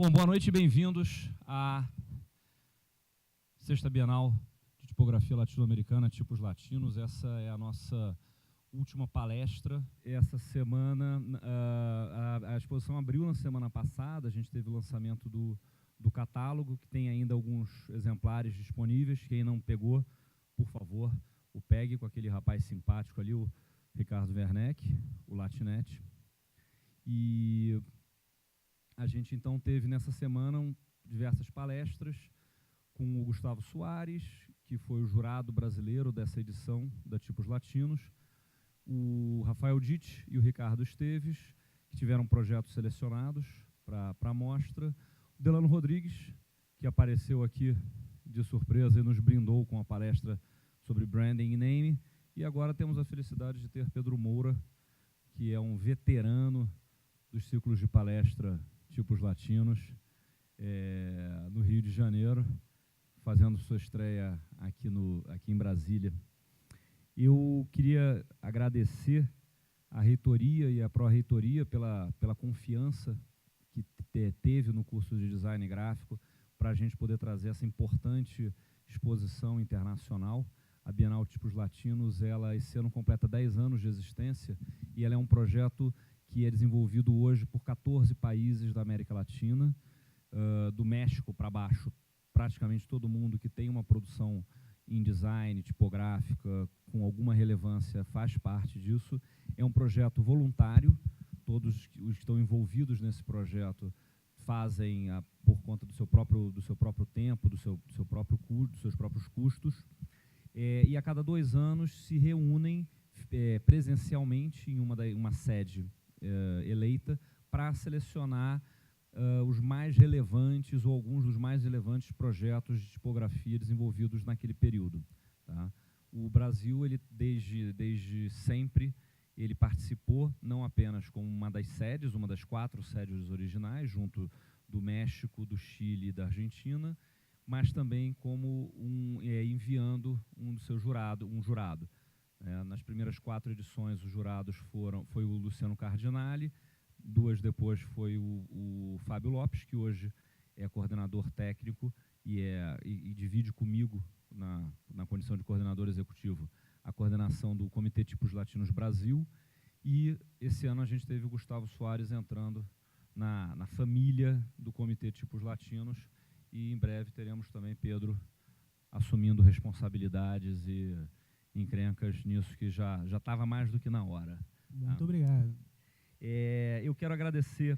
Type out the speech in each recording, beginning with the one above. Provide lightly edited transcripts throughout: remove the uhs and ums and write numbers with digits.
Bom, boa noite e bem-vindos à Sexta Bienal de Tipografia Latino-Americana, Tipos Latinos. Essa é a nossa última palestra. Essa semana, a exposição abriu na semana passada, a gente teve o lançamento do catálogo, que tem ainda alguns exemplares disponíveis. Quem não pegou, por favor, o pegue com aquele rapaz simpático ali, o Ricardo Werneck, o Latinete. E a gente, então, teve nessa semana diversas palestras com o Gustavo Soares, que foi o jurado brasileiro dessa edição da Tipos Latinos, o Rafael Ditt e o Ricardo Esteves, que tiveram projetos selecionados para a mostra, o Delano Rodrigues, que apareceu aqui de surpresa e nos brindou com a palestra sobre branding e name, e agora temos a felicidade de ter Pedro Moura, que é um veterano dos ciclos de palestra Tipos Latinos, no Rio de Janeiro, fazendo sua estreia aqui em Brasília. Eu queria agradecer à reitoria e à pró-reitoria pela confiança que teve no curso de design gráfico para a gente poder trazer essa importante exposição internacional. A Bienal Tipos Latinos, ela esse ano completa 10 anos de existência e ela é um projeto que é desenvolvido hoje por 14 países da América Latina, do México para baixo. Praticamente todo mundo que tem uma produção em design, tipográfica, com alguma relevância, faz parte disso. É um projeto voluntário, todos os que estão envolvidos nesse projeto fazem por conta do seu próprio tempo, dos seus próprios custos, e a cada 2 anos se reúnem presencialmente em uma sede eleita para selecionar os mais relevantes ou alguns dos mais relevantes projetos de tipografia desenvolvidos naquele período. Tá? O Brasil, ele desde sempre, ele participou não apenas como uma das 4 sedes originais, junto do México, do Chile e da Argentina, mas também como enviando um jurado. Nas primeiras 4 edições, os jurados foi o Luciano Cardinale, 2 depois foi o Fábio Lopes, que hoje é coordenador técnico e divide comigo, na condição de coordenador executivo, a coordenação do Comitê Tipos Latinos Brasil. E esse ano a gente teve o Gustavo Soares entrando na família do Comitê Tipos Latinos, e em breve teremos também Pedro assumindo responsabilidades e encrencas nisso, que já estava mais do que na hora. Muito obrigado. Eu quero agradecer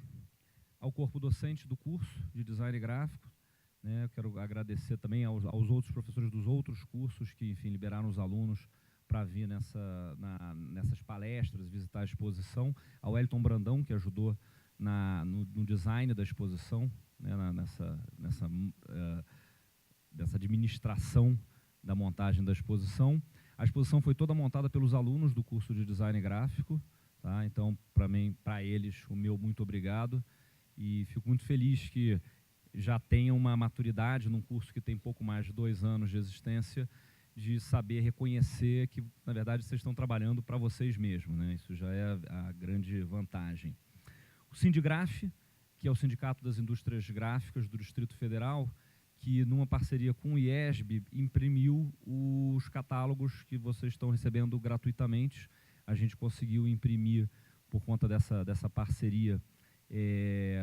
ao corpo docente do curso de design gráfico, né? Eu quero agradecer também aos outros professores dos outros cursos que, enfim, liberaram os alunos para vir nessas palestras, visitar a exposição, ao Elton Brandão, que ajudou no design da exposição, né? Dessa administração da montagem da exposição. A exposição foi toda montada pelos alunos do curso de design gráfico, tá? Então, para eles, o meu muito obrigado, e fico muito feliz que já tenham uma maturidade num curso que tem pouco mais de 2 anos de existência, de saber reconhecer que, na verdade, vocês estão trabalhando para vocês mesmos, né? Isso já é a grande vantagem. O Sindigraf, que é o Sindicato das Indústrias Gráficas do Distrito Federal, que, numa parceria com o IESB, imprimiu os catálogos que vocês estão recebendo gratuitamente. A gente conseguiu imprimir, por conta dessa parceria,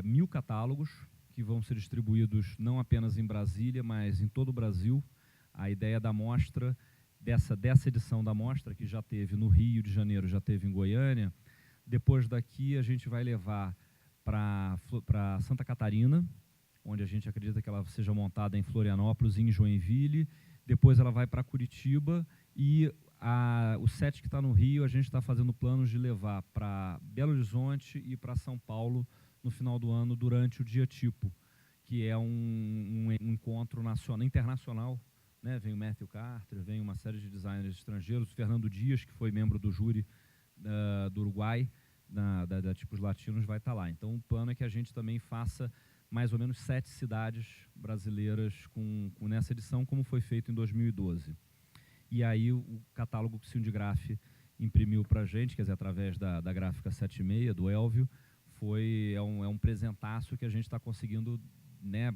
1000 catálogos, que vão ser distribuídos não apenas em Brasília, mas em todo o Brasil. A ideia da mostra, dessa edição da mostra, que já teve no Rio de Janeiro, já teve em Goiânia, depois daqui a gente vai levar para Santa Catarina, onde a gente acredita que ela seja montada em Florianópolis e em Joinville. Depois ela vai para Curitiba, e o set que está no Rio, a gente está fazendo planos de levar para Belo Horizonte e para São Paulo no final do ano, durante o Dia Tipo, que é um encontro internacional, né? Vem o Matthew Carter, vem uma série de designers estrangeiros, o Fernando Dias, que foi membro do júri do Uruguai, da Tipos Latinos, vai estar lá. Então, o plano é que a gente também faça mais ou menos 7 cidades brasileiras nessa edição, como foi feito em 2012. E aí o catálogo que o Sindigraf imprimiu para a gente, quer dizer, através da gráfica 76, do Elvio, é um presentaço que a gente está conseguindo, né,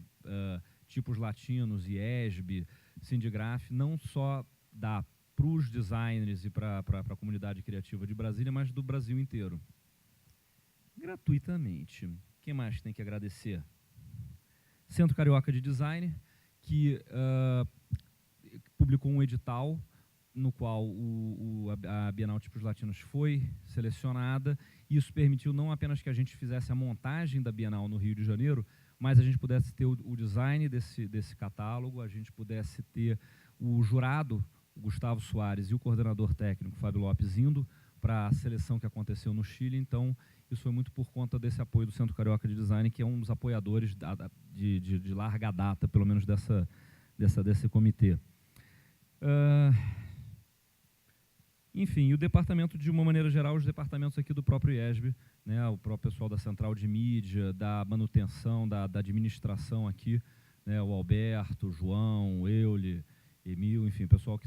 tipos latinos, IESB, Sindigraf, não só dar para os designers e para a comunidade criativa de Brasília, mas do Brasil inteiro. Gratuitamente. Quem mais tem que agradecer? Centro Carioca de Design, que publicou um edital no qual a Bienal Tipos Latinos foi selecionada. Isso permitiu não apenas que a gente fizesse a montagem da Bienal no Rio de Janeiro, mas a gente pudesse ter o design desse catálogo, a gente pudesse ter o jurado, o Gustavo Soares, e o coordenador técnico, Fábio Lopes, indo para a seleção que aconteceu no Chile. Então, isso foi muito por conta desse apoio do Centro Carioca de Design, que é um dos apoiadores de larga data, pelo menos desse comitê. Enfim, e o departamento, de uma maneira geral, os departamentos aqui do próprio IESB, né, o próprio pessoal da Central de Mídia, da manutenção, da administração aqui, né, o Alberto, o João, o Euler, Emil, enfim, o pessoal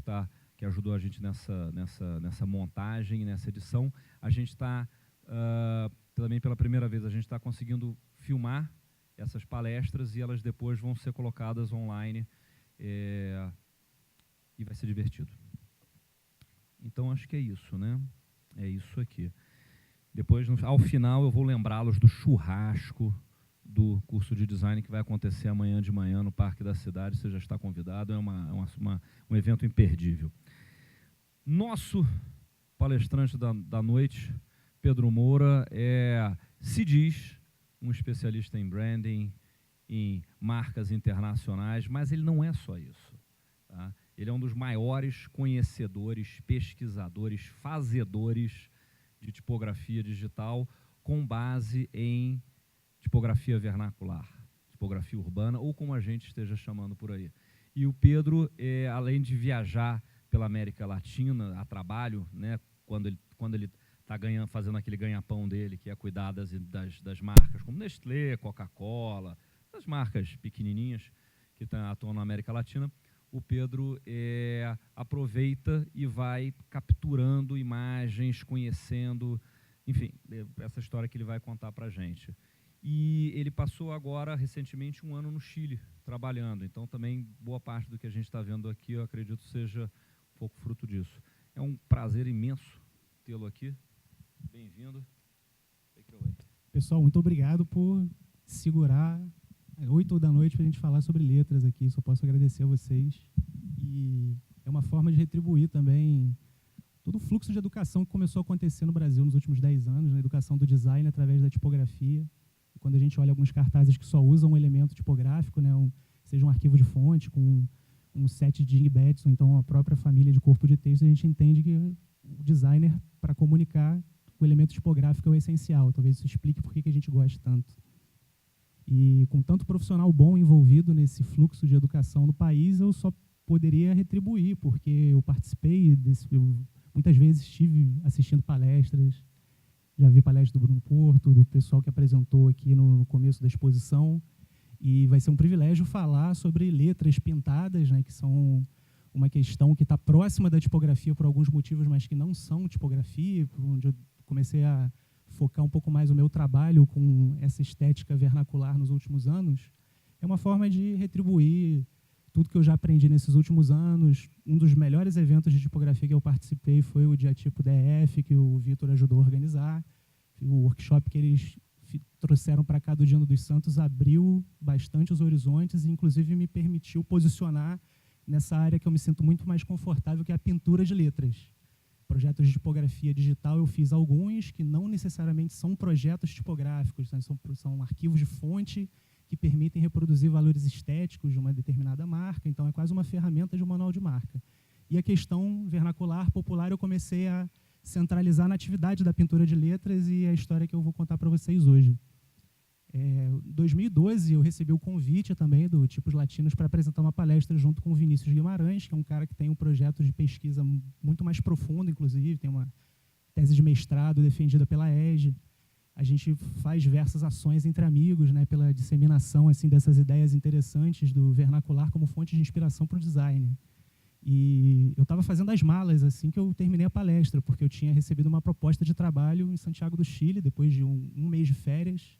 que ajudou a gente nessa montagem, nessa edição. A gente está, também pela primeira vez, a gente está conseguindo filmar essas palestras e elas depois vão ser colocadas online e vai ser divertido. Então, acho que é isso, né? É isso aqui. Depois, ao final, eu vou lembrá-los do churrasco do curso de design que vai acontecer amanhã de manhã no Parque da Cidade. Você já está convidado, é um evento imperdível. Nosso palestrante da noite, Pedro Moura, se diz um especialista em branding, em marcas internacionais, mas ele não é só isso. Tá? Ele é um dos maiores conhecedores, pesquisadores, fazedores de tipografia digital com base em tipografia vernacular, tipografia urbana, ou como a gente esteja chamando por aí. E o Pedro, além de viajar pela América Latina a trabalho, né, quando ele está fazendo aquele ganha-pão dele, que é cuidar das marcas como Nestlé, Coca-Cola, das marcas pequenininhas que atuam na América Latina, o Pedro aproveita e vai capturando imagens, conhecendo, enfim, essa história que ele vai contar para a gente. E ele passou agora, recentemente, 1 ano no Chile, trabalhando. Então, também, boa parte do que a gente está vendo aqui, eu acredito, seja um pouco fruto disso. É um prazer imenso tê-lo aqui. Bem-vindo. Pessoal, muito obrigado por segurar 8 da noite para a gente falar sobre letras aqui. Só posso agradecer a vocês. E é uma forma de retribuir também todo o fluxo de educação que começou a acontecer no Brasil nos últimos 10 anos, na educação do design através da tipografia. Quando a gente olha alguns cartazes que só usam um elemento tipográfico, né, seja um arquivo de fonte com um set de embeds, ou então a própria família de corpo de texto, a gente entende que o designer, para comunicar, o elemento tipográfico é o essencial. Talvez isso explique por que a gente gosta tanto. E com tanto profissional bom envolvido nesse fluxo de educação no país, eu só poderia retribuir, porque eu participei muitas vezes estive assistindo palestras, já vi palestra do Bruno Porto, do pessoal que apresentou aqui no começo da exposição, e vai ser um privilégio falar sobre letras pintadas, né, que são uma questão que está próxima da tipografia por alguns motivos, mas que não são tipografia, onde eu comecei a focar um pouco mais o meu trabalho com essa estética vernacular nos últimos anos. É uma forma de retribuir tudo que eu já aprendi nesses últimos anos. Um dos melhores eventos de tipografia que eu participei foi o Diatipo DF, que o Vitor ajudou a organizar. O workshop que eles trouxeram para cá do Dino dos Santos abriu bastante os horizontes e, inclusive, me permitiu posicionar nessa área que eu me sinto muito mais confortável, que é a pintura de letras. Projetos de tipografia digital eu fiz alguns que não necessariamente são projetos tipográficos, né? São arquivos de fonte que permitem reproduzir valores estéticos de uma determinada marca, então é quase uma ferramenta de um manual de marca. E a questão vernacular, popular, eu comecei a centralizar na atividade da pintura de letras e a história que eu vou contar para vocês hoje. Em 2012, eu recebi o convite também do Tipos Latinos para apresentar uma palestra junto com o Vinícius Guimarães, que é um cara que tem um projeto de pesquisa muito mais profundo, inclusive, tem uma tese de mestrado defendida pela EGE. A gente faz diversas ações entre amigos, né, pela disseminação assim, dessas ideias interessantes do vernacular como fonte de inspiração para o design. E eu estava fazendo as malas assim que eu terminei a palestra, porque eu tinha recebido uma proposta de trabalho em Santiago do Chile, depois de um mês de férias.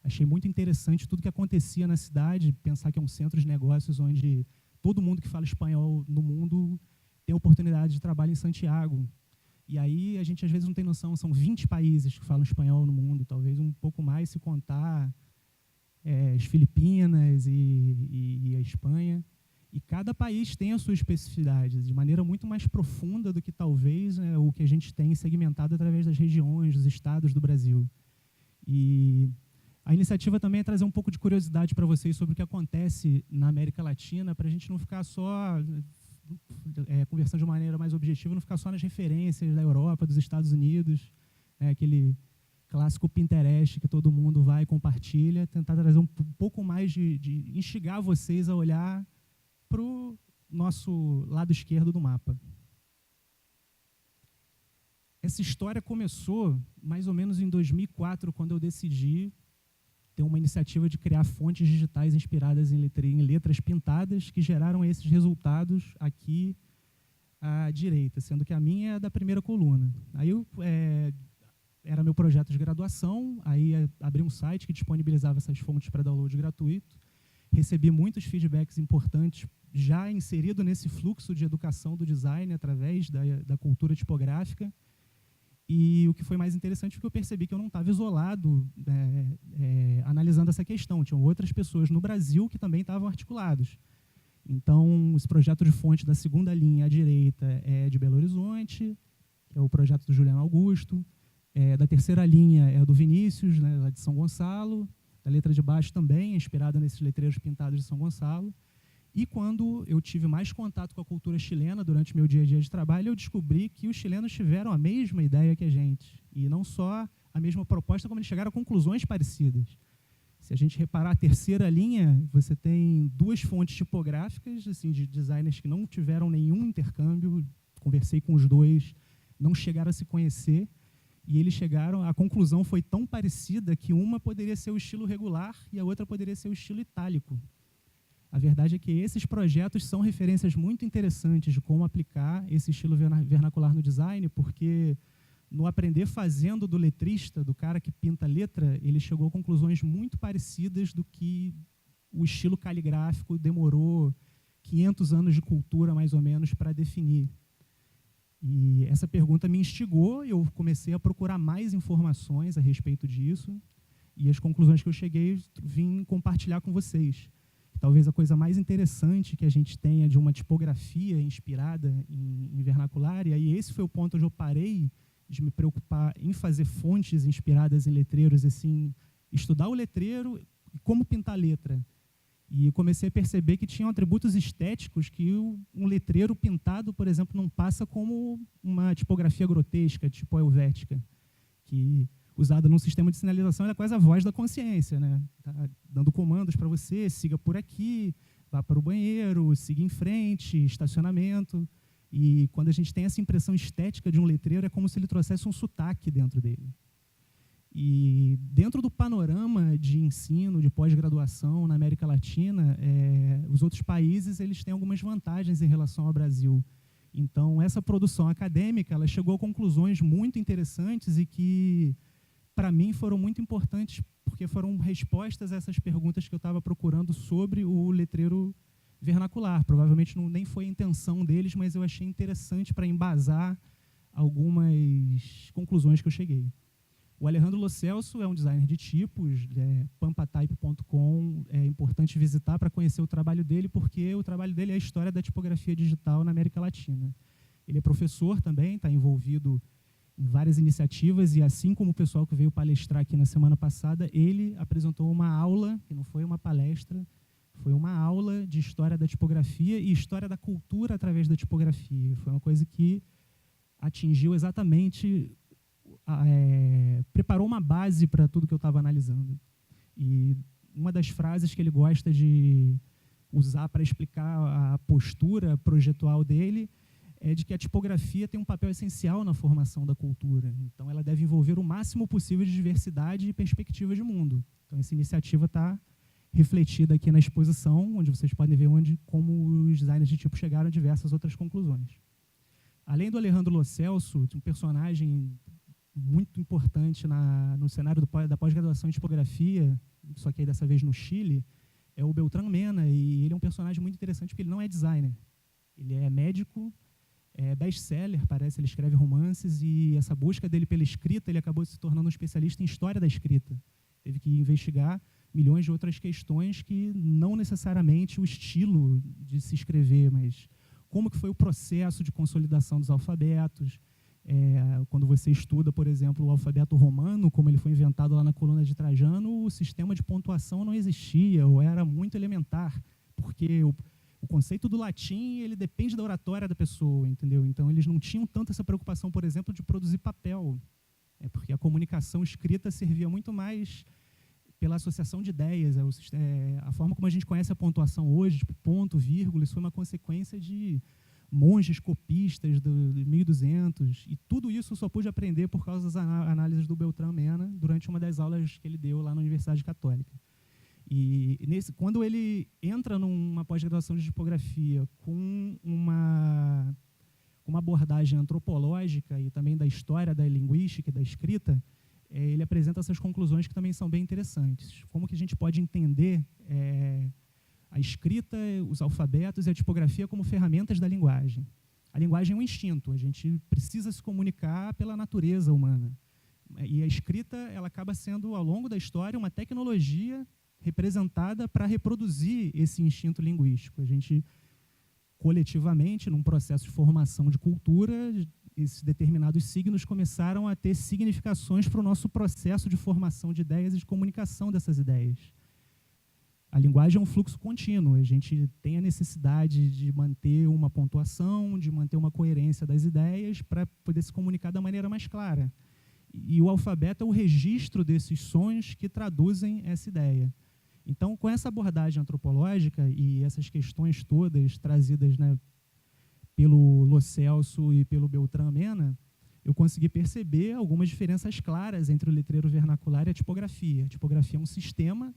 Achei muito interessante tudo que acontecia na cidade, pensar que é um centro de negócios onde todo mundo que fala espanhol no mundo tem oportunidade de trabalho em Santiago. E aí a gente às vezes não tem noção, são 20 países que falam espanhol no mundo, talvez um pouco mais se contar as Filipinas e a Espanha. E cada país tem a sua especificidade, de maneira muito mais profunda do que talvez o que a gente tem segmentado através das regiões, dos estados do Brasil. E a iniciativa também é trazer um pouco de curiosidade para vocês sobre o que acontece na América Latina, para a gente não ficar só conversando de maneira mais objetiva, não ficar só nas referências da Europa, dos Estados Unidos, aquele clássico Pinterest que todo mundo vai e compartilha, tentar trazer um pouco mais de instigar vocês a olhar para o nosso lado esquerdo do mapa. Essa história começou mais ou menos em 2004, quando eu decidi ter uma iniciativa de criar fontes digitais inspiradas em letras pintadas que geraram esses resultados aqui à direita, sendo que a minha é da primeira coluna. Aí era meu projeto de graduação, aí abri um site que disponibilizava essas fontes para download gratuito, recebi muitos feedbacks importantes já inserido nesse fluxo de educação do design através da cultura tipográfica. E o que foi mais interessante foi que eu percebi que eu não estava isolado analisando essa questão. Tinham outras pessoas no Brasil que também estavam articulados. Então, esse projeto de fonte da segunda linha à direita é de Belo Horizonte, que é o projeto do Juliano Augusto. Da terceira linha é do Vinícius, lá de São Gonçalo. A letra de baixo também é inspirada nesses letreiros pintados de São Gonçalo. E quando eu tive mais contato com a cultura chilena durante meu dia a dia de trabalho, eu descobri que os chilenos tiveram a mesma ideia que a gente. E não só a mesma proposta, como eles chegaram a conclusões parecidas. Se a gente reparar a terceira linha, você tem duas fontes tipográficas assim, de designers que não tiveram nenhum intercâmbio. Conversei com os dois, não chegaram a se conhecer. E eles chegaram, a conclusão foi tão parecida que uma poderia ser o estilo regular e a outra poderia ser o estilo itálico. A verdade é que esses projetos são referências muito interessantes de como aplicar esse estilo vernacular no design, porque no aprender fazendo do letrista, do cara que pinta letra, ele chegou a conclusões muito parecidas do que o estilo caligráfico demorou 500 anos de cultura, mais ou menos, para definir. E essa pergunta me instigou, eu comecei a procurar mais informações a respeito disso, e as conclusões que eu cheguei, vim compartilhar com vocês. Talvez a coisa mais interessante que a gente tenha de uma tipografia inspirada em vernacular, e aí esse foi o ponto onde eu parei de me preocupar em fazer fontes inspiradas em letreiros, assim, estudar o letreiro e como pintar letra. E comecei a perceber que tinham atributos estéticos que um letreiro pintado, por exemplo, não passa como uma tipografia grotesca, tipo a helvética, que usada num sistema de sinalização, ela é quase a voz da consciência, né? Tá dando comandos para você, siga por aqui, vá para o banheiro, siga em frente, estacionamento. E quando a gente tem essa impressão estética de um letreiro, é como se ele trouxesse um sotaque dentro dele. E dentro do panorama de ensino, de pós-graduação na América Latina, os outros países eles têm algumas vantagens em relação ao Brasil. Então, essa produção acadêmica ela chegou a conclusões muito interessantes e que, para mim, foram muito importantes, porque foram respostas a essas perguntas que eu estava procurando sobre o letreiro vernacular. Provavelmente nem foi a intenção deles, mas eu achei interessante para embasar algumas conclusões que eu cheguei. O Alejandro Lo Celso é um designer de tipos, pampatype.com, é importante visitar para conhecer o trabalho dele, porque o trabalho dele é a história da tipografia digital na América Latina. Ele é professor também, está envolvido em várias iniciativas, e assim como o pessoal que veio palestrar aqui na semana passada, ele apresentou uma aula, que não foi uma palestra, foi uma aula de história da tipografia e história da cultura através da tipografia. Foi uma coisa que atingiu exatamente, preparou uma base para tudo que eu estava analisando. E uma das frases que ele gosta de usar para explicar a postura projetual dele é de que a tipografia tem um papel essencial na formação da cultura. Então, ela deve envolver o máximo possível de diversidade e perspectiva de mundo. Então, essa iniciativa está refletida aqui na exposição, onde vocês podem ver como os designers de tipo chegaram a diversas outras conclusões. Além do Alejandro Lo Celso, um personagem muito importante no cenário da pós-graduação em tipografia, só que aí dessa vez no Chile, é o Beltrán Mena, e ele é um personagem muito interessante porque ele não é designer. Ele é médico, é best-seller, parece, ele escreve romances, e essa busca dele pela escrita, ele acabou se tornando um especialista em história da escrita. Teve que investigar milhões de outras questões que não necessariamente o estilo de se escrever, mas como que foi o processo de consolidação dos alfabetos. Quando você estuda, por exemplo, o alfabeto romano, como ele foi inventado lá na coluna de Trajano, o sistema de pontuação não existia, ou era muito elementar, porque o conceito do latim ele depende da oratória da pessoa, entendeu? Então, eles não tinham tanto essa preocupação, por exemplo, de produzir papel, porque a comunicação escrita servia muito mais pela associação de ideias. A forma como a gente conhece a pontuação hoje, tipo ponto, vírgula, isso foi uma consequência de monges copistas de 1200, e tudo isso eu só pude aprender por causa das análises do Beltrán Mena durante uma das aulas que ele deu lá na Universidade Católica. E quando ele entra numa pós-graduação de tipografia com uma abordagem antropológica e também da história da linguística e da escrita, ele apresenta essas conclusões que também são bem interessantes. Como que a gente pode entender a escrita, os alfabetos e a tipografia como ferramentas da linguagem. A linguagem é um instinto, a gente precisa se comunicar pela natureza humana. E a escrita ela acaba sendo, ao longo da história, uma tecnologia representada para reproduzir esse instinto linguístico. A gente, coletivamente, num processo de formação de cultura, esses determinados signos começaram a ter significações para o nosso processo de formação de ideias e de comunicação dessas ideias. A linguagem é um fluxo contínuo, a gente tem a necessidade de manter uma pontuação, de manter uma coerência das ideias para poder se comunicar da maneira mais clara. E o alfabeto é o registro desses sons que traduzem essa ideia. Então, com essa abordagem antropológica e essas questões todas trazidas, né, pelo Lo Celso e pelo Beltrán Mena, eu consegui perceber algumas diferenças claras entre o letreiro vernacular e a tipografia. A tipografia é um sistema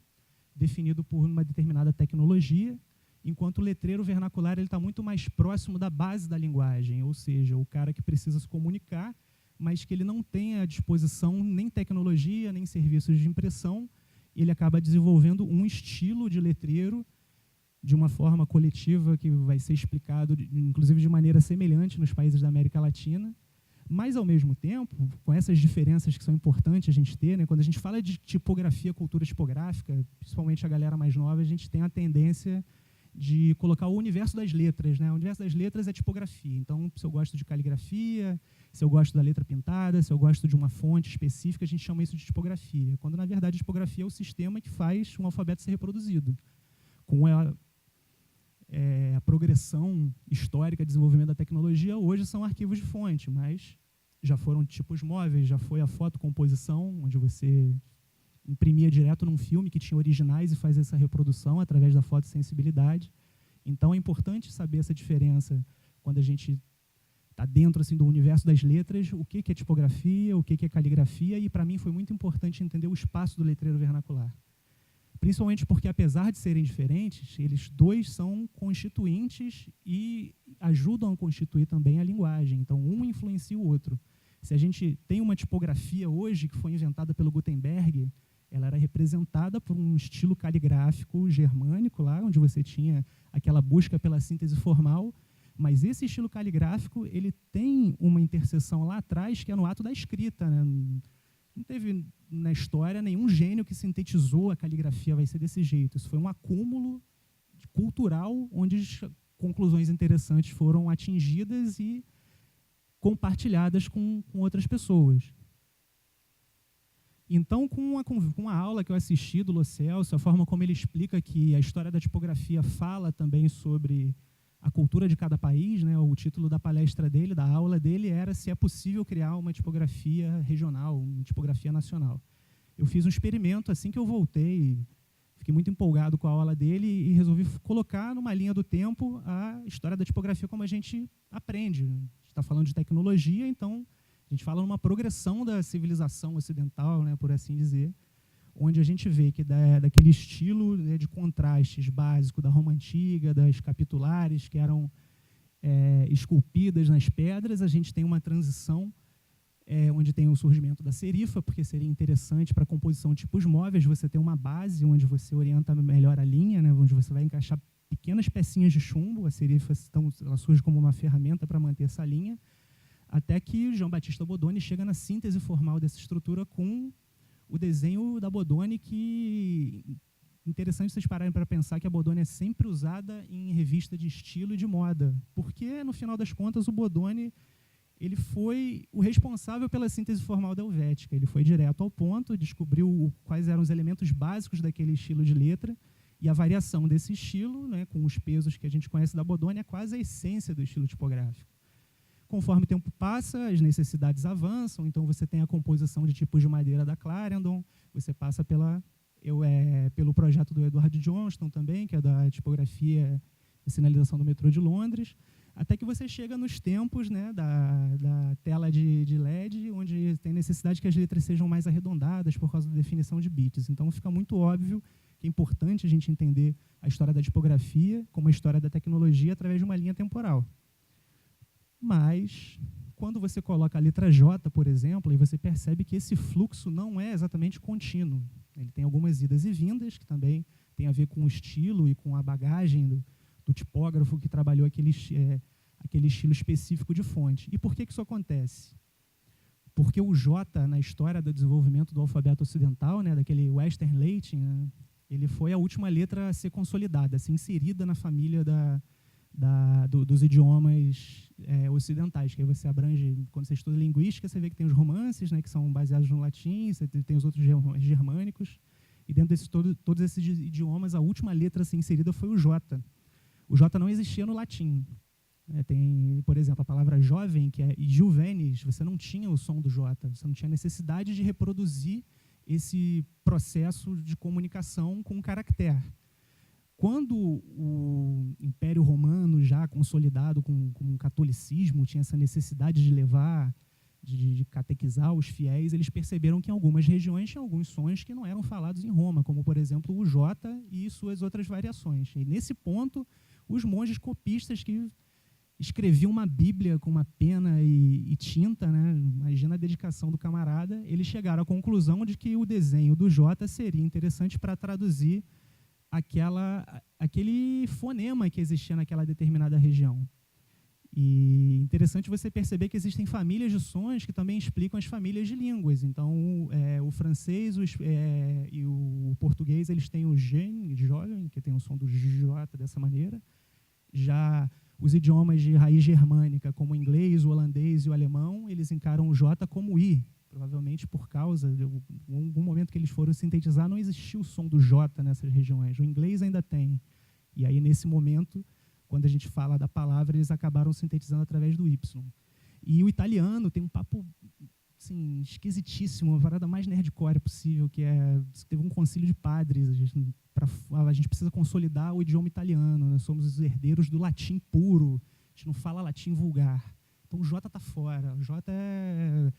definido por uma determinada tecnologia, enquanto o letreiro vernacular está muito mais próximo da base da linguagem, ou seja, o cara que precisa se comunicar, mas que ele não tem à disposição nem tecnologia, nem serviços de impressão, ele acaba desenvolvendo um estilo de letreiro de uma forma coletiva que vai ser explicado, inclusive, de maneira semelhante nos países da América Latina. Mas, ao mesmo tempo, com essas diferenças que são importantes a gente ter, né, quando a gente fala de tipografia, cultura tipográfica, principalmente a galera mais nova, a gente tem a tendência de colocar o universo das letras, né? O universo das letras é tipografia. Então, se eu gosto de caligrafia, se eu gosto da letra pintada, se eu gosto de uma fonte específica, a gente chama isso de tipografia. Quando, na verdade, a tipografia é o sistema que faz um alfabeto ser reproduzido. Com a progressão histórica de desenvolvimento da tecnologia, hoje são arquivos de fonte, mas já foram tipos móveis, já foi a fotocomposição, onde você imprimia direto num filme que tinha originais e fazia essa reprodução através da fotossensibilidade. Então, é importante saber essa diferença quando a gente está dentro assim, do universo das letras, o que é tipografia, o que é caligrafia, e para mim foi muito importante entender o espaço do letreiro vernacular. Principalmente porque, apesar de serem diferentes, eles dois são constituintes e ajudam a constituir também a linguagem. Então, um influencia o outro. Se a gente tem uma tipografia hoje que foi inventada pelo Gutenberg, ela era representada por um estilo caligráfico germânico, lá onde você tinha aquela busca pela síntese formal, mas esse estilo caligráfico ele tem uma interseção lá atrás, que é no ato da escrita, né? Não teve na história nenhum gênio que sintetizou a caligrafia, vai ser desse jeito. Isso foi um acúmulo cultural, onde conclusões interessantes foram atingidas e compartilhadas com outras pessoas. Então, com a aula que eu assisti do Lo Celso, a forma como ele explica que a história da tipografia fala também sobre a cultura de cada país, né? O título da palestra dele, da aula dele, era se é possível criar uma tipografia regional, uma tipografia nacional. Eu fiz um experimento assim que eu voltei, fiquei muito empolgado com a aula dele e resolvi colocar numa linha do tempo a história da tipografia como a gente aprende. A gente está falando de tecnologia, então a gente fala numa progressão da civilização ocidental, né, por assim dizer, onde a gente vê que daquele estilo, né, de contrastes básico da Roma Antiga, das capitulares que eram esculpidas nas pedras, a gente tem uma transição onde tem o surgimento da serifa, porque seria interessante para a composição de tipos móveis você ter uma base onde você orienta melhor a linha, né, onde você vai encaixar pequenas pecinhas de chumbo. A serifa ela surge como uma ferramenta para manter essa linha, até que João Batista Bodoni chega na síntese formal dessa estrutura com o desenho da Bodoni, que interessante vocês pararem para pensar que a Bodoni é sempre usada em revista de estilo e de moda, porque, no final das contas, o Bodoni ele foi o responsável pela síntese formal da Helvética. Ele foi direto ao ponto, descobriu quais eram os elementos básicos daquele estilo de letra, e a variação desse estilo, né, com os pesos que a gente conhece da Bodoni, é quase a essência do estilo tipográfico. Conforme o tempo passa, as necessidades avançam, então você tem a composição de tipos de madeira da Clarendon, você passa pelo projeto do Edward Johnston também, que é da tipografia e sinalização do metrô de Londres, até que você chega nos tempos, né, da tela de LED, onde tem necessidade que as letras sejam mais arredondadas por causa da definição de bits. Então fica muito óbvio que é importante a gente entender a história da tipografia como a história da tecnologia através de uma linha temporal. Mas, quando você coloca a letra J, por exemplo, aí você percebe que esse fluxo não é exatamente contínuo. Ele tem algumas idas e vindas, que também tem a ver com o estilo e com a bagagem do tipógrafo que trabalhou aquele estilo específico de fonte. E por que isso acontece? Porque o J, na história do desenvolvimento do alfabeto ocidental, né, daquele Western Latin, né, ele foi a última letra a ser consolidada, a ser inserida na família dos idiomas ocidentais, que aí você abrange, quando você estuda linguística, você vê que tem os romances, né, que são baseados no latim, você tem os outros germânicos, e dentro de todos esses idiomas, a última letra a ser inserida foi o J. O J não existia no latim. Tem, por exemplo, a palavra jovem, que é juvenis, você não tinha o som do J, você não tinha necessidade de reproduzir esse processo de comunicação com um caractere. Quando o Império Romano, já consolidado com o catolicismo, tinha essa necessidade de levar, de catequizar os fiéis, eles perceberam que em algumas regiões tinha alguns sons que não eram falados em Roma, como, por exemplo, o J e suas outras variações. E, nesse ponto, os monges copistas que escreviam uma Bíblia com uma pena e tinta, né, imagina a dedicação do camarada, eles chegaram à conclusão de que o desenho do J seria interessante para traduzir aquele fonema que existia naquela determinada região. E interessante você perceber que existem famílias de sons que também explicam as famílias de línguas. Então, o francês e o português, eles têm o jovem, que tem o som do J dessa maneira. Já os idiomas de raiz germânica, como o inglês, o holandês e o alemão, eles encaram o J como I. Provavelmente por causa de algum momento que eles foram sintetizar, não existiu o som do J nessas regiões. O inglês ainda tem. E aí, nesse momento, quando a gente fala da palavra, eles acabaram sintetizando através do Y. E o italiano tem um papo assim, esquisitíssimo, a parada mais nerdcore possível, que teve um concílio de padres. A gente precisa consolidar o idioma italiano, nós somos os herdeiros do latim puro, a gente não fala latim vulgar. Então o J está fora, o J é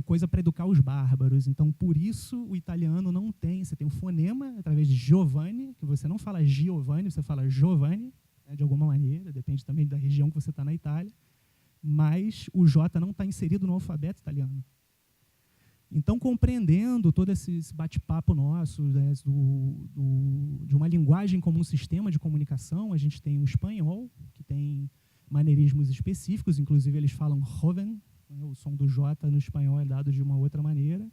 coisa para educar os bárbaros. Então, por isso, o italiano não tem. Você tem um fonema através de Giovanni, que você não fala Giovanni, você fala Giovanni, né, de alguma maneira, depende também da região que você está na Itália, mas o J não está inserido no alfabeto italiano. Então, compreendendo todo esse bate-papo nosso, né, de uma linguagem como um sistema de comunicação, a gente tem o espanhol, que tem maneirismos específicos, inclusive eles falam joven, né, o som do J no espanhol é dado de uma outra maneira,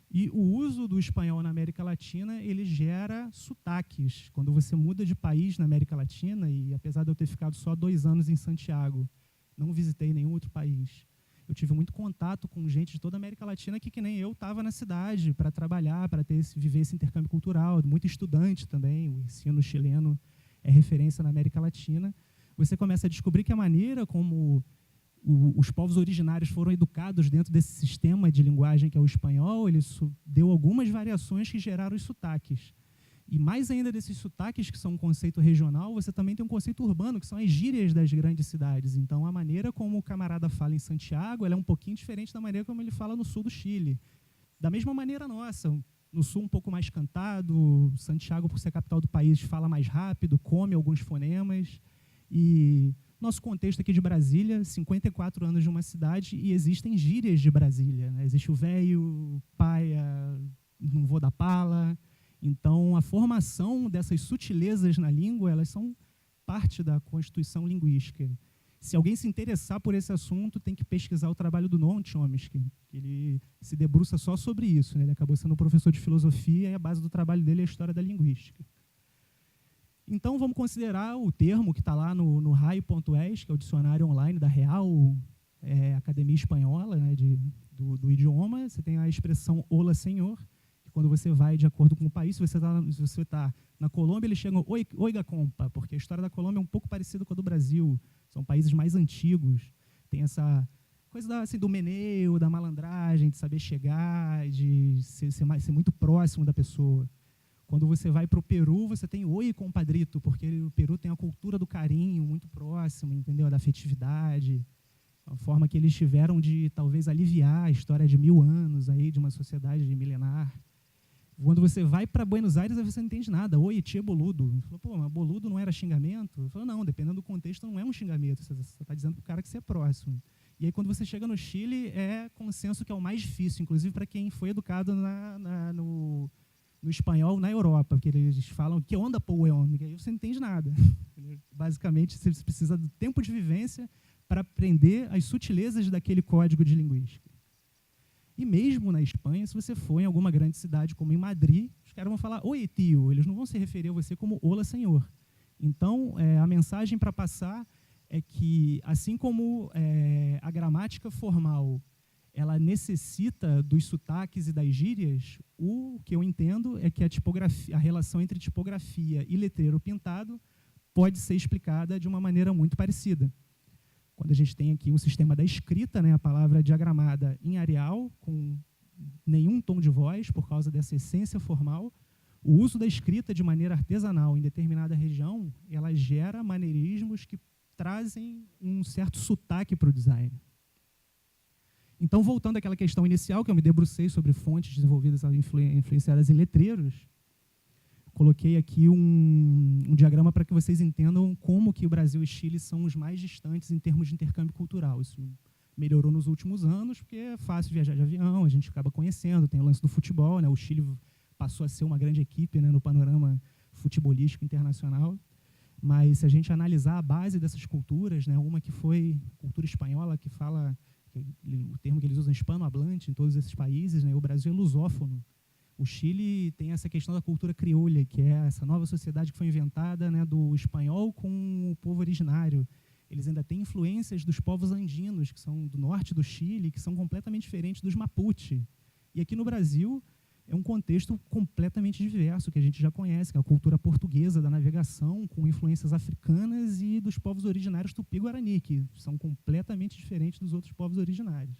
e o uso do espanhol na América Latina, ele gera sotaques. Quando você muda de país na América Latina, e apesar de eu ter ficado só 2 anos em Santiago, não visitei nenhum outro país, eu tive muito contato com gente de toda a América Latina que nem eu estava na cidade para trabalhar, para viver esse intercâmbio cultural, muito estudante também, o ensino chileno é referência na América Latina. Você começa a descobrir que a maneira como os povos originários foram educados dentro desse sistema de linguagem que é o espanhol, ele deu algumas variações que geraram os sotaques. E mais ainda desses sotaques, que são um conceito regional, você também tem um conceito urbano, que são as gírias das grandes cidades. Então, a maneira como o camarada fala em Santiago, ela é um pouquinho diferente da maneira como ele fala no sul do Chile. Da mesma maneira nossa, No sul, um pouco mais cantado. Santiago, por ser a capital do país, fala mais rápido, come alguns fonemas. E nosso contexto aqui de Brasília, 54 anos de uma cidade, e existem gírias de Brasília, né? Existe o véio, paia, não vou dar pala. Então, a formação dessas sutilezas na língua, elas são parte da constituição linguística. Se alguém se interessar por esse assunto, tem que pesquisar o trabalho do Noam Chomsky, que ele se debruça só sobre isso, né? Ele acabou sendo professor de filosofia e a base do trabalho dele é a história da linguística. Então, vamos considerar o termo que está lá no RAI.es, que é o dicionário online da Real Academia Espanhola, né, do idioma. Você tem a expressão "Hola, senhor", que quando você vai de acordo com o país, se você tá na Colômbia, eles chegam "Oiga, compa", porque a história da Colômbia é um pouco parecida com a do Brasil. São países mais antigos. Tem essa coisa assim, do meneio, da malandragem, de saber chegar, de ser muito próximo da pessoa. Quando você vai para o Peru, você tem "Oi, compadrito", porque o Peru tem a cultura do carinho muito próximo, entendeu? Da afetividade, a forma que eles tiveram de, talvez, aliviar a história de 1000 anos aí, de uma sociedade milenar. Quando você vai para Buenos Aires, você não entende nada. "Oi, tchê, boludo". Ele falou, pô, mas boludo não era xingamento? Ele falou, não, dependendo do contexto, não é um xingamento. Você está dizendo para o cara que você é próximo. E aí, quando você chega no Chile, é consenso que é o mais difícil, inclusive para quem foi educado no espanhol na Europa, porque eles falam "que onda, pô, e aí você não entende nada. Basicamente, você precisa do tempo de vivência para aprender as sutilezas daquele código de linguística. E mesmo na Espanha, se você for em alguma grande cidade, como em Madrid, os caras vão falar "Oi, tio", eles não vão se referir a você como "Hola, senhor". Então, a mensagem para passar é que, assim como a gramática formal ela necessita dos sotaques e das gírias, o que eu entendo é que a relação entre tipografia e letreiro pintado pode ser explicada de uma maneira muito parecida. Quando a gente tem aqui um sistema da escrita, né, a palavra diagramada em Arial, com nenhum tom de voz, por causa dessa essência formal, o uso da escrita de maneira artesanal em determinada região, ela gera maneirismos que trazem um certo sotaque para o design. Então, voltando àquela questão inicial, que eu me debrucei sobre fontes desenvolvidas influenciadas em letreiros, coloquei aqui um diagrama para que vocês entendam como que o Brasil e Chile são os mais distantes em termos de intercâmbio cultural. Isso melhorou nos últimos anos, porque é fácil viajar de avião, a gente acaba conhecendo, tem o lance do futebol, né? O Chile passou a ser uma grande equipe, né, no panorama futebolístico internacional. Mas se a gente analisar a base dessas culturas, né, uma que foi cultura espanhola, que fala... o termo que eles usam, hispanohablante, em todos esses países, né? O Brasil é lusófono. O Chile tem essa questão da cultura criolha, que é essa nova sociedade que foi inventada, né, do espanhol com o povo originário. Eles ainda têm influências dos povos andinos, que são do norte do Chile, que são completamente diferentes dos Mapuche. E aqui no Brasil é um contexto completamente diverso, que a gente já conhece, que é a cultura portuguesa da navegação, com influências africanas e dos povos originários tupi-guarani, que são completamente diferentes dos outros povos originários.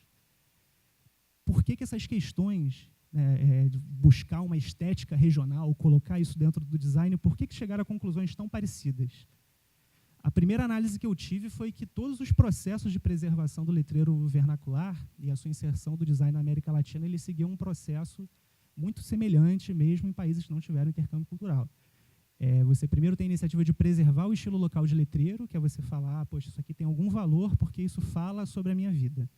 Por que essas questões, de buscar uma estética regional, colocar isso dentro do design, por que chegaram a conclusões tão parecidas? A primeira análise que eu tive foi que todos os processos de preservação do letreiro vernacular e a sua inserção do design na América Latina, eles seguiam um processo muito semelhante, mesmo em países que não tiveram intercâmbio cultural. Você primeiro tem a iniciativa de preservar o estilo local de letreiro, que é você falar, poxa, isso aqui tem algum valor porque isso fala sobre a minha vida.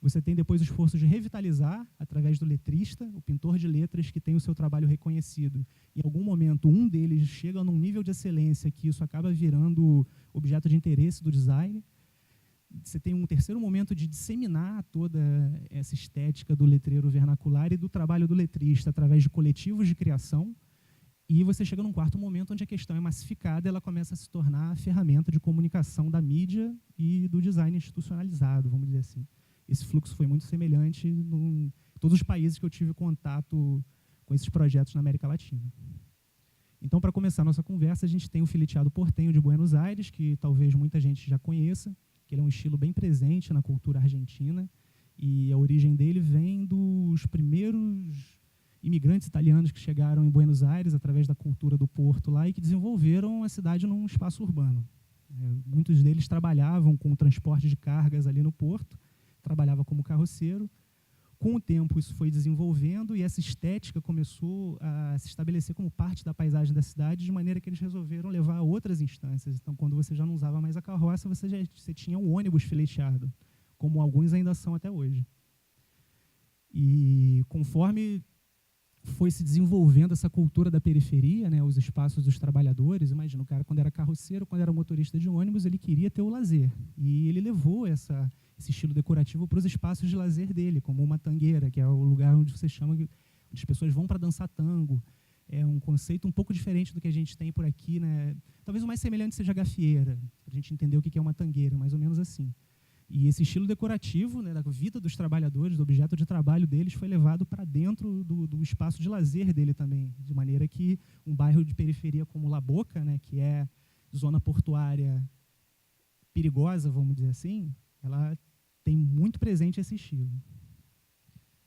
Você tem depois o esforço de revitalizar, através do letrista, o pintor de letras que tem o seu trabalho reconhecido. Em algum momento, um deles chega num nível de excelência que isso acaba virando objeto de interesse do design. Você tem um terceiro momento de disseminar toda essa estética do letreiro vernacular e do trabalho do letrista através de coletivos de criação. E você chega num quarto momento onde a questão é massificada e ela começa a se tornar a ferramenta de comunicação da mídia e do design institucionalizado, vamos dizer assim. Esse fluxo foi muito semelhante em todos os países que eu tive contato com esses projetos na América Latina. Então, para começar a nossa conversa, a gente tem o Fileteado Portenho de Buenos Aires, que talvez muita gente já conheça, que ele é um estilo bem presente na cultura argentina, e a origem dele vem dos primeiros imigrantes italianos que chegaram em Buenos Aires através da cultura do porto lá e que desenvolveram a cidade num espaço urbano. Muitos deles trabalhavam com o transporte de cargas ali no porto, trabalhava como carroceiro. Com o tempo, isso foi desenvolvendo e essa estética começou a se estabelecer como parte da paisagem da cidade, de maneira que eles resolveram levar a outras instâncias. Então, quando você já não usava mais a carroça, você tinha um ônibus fileteado, como alguns ainda são até hoje. E conforme foi se desenvolvendo essa cultura da periferia, né, os espaços dos trabalhadores, imagina, o cara quando era carroceiro, quando era motorista de ônibus, ele queria ter o lazer. E ele levou esse estilo decorativo para os espaços de lazer dele, como uma tangueira, que é o lugar onde você chama, onde as pessoas vão para dançar tango. É um conceito um pouco diferente do que a gente tem por aqui, né? Talvez o mais semelhante seja a gafieira, para a gente entender o que é uma tangueira, mais ou menos assim. E esse estilo decorativo, né, da vida dos trabalhadores, do objeto de trabalho deles, foi levado para dentro do espaço de lazer dele também, de maneira que um bairro de periferia como La Boca, né, que é zona portuária perigosa, vamos dizer assim, ela tem muito presente esse estilo.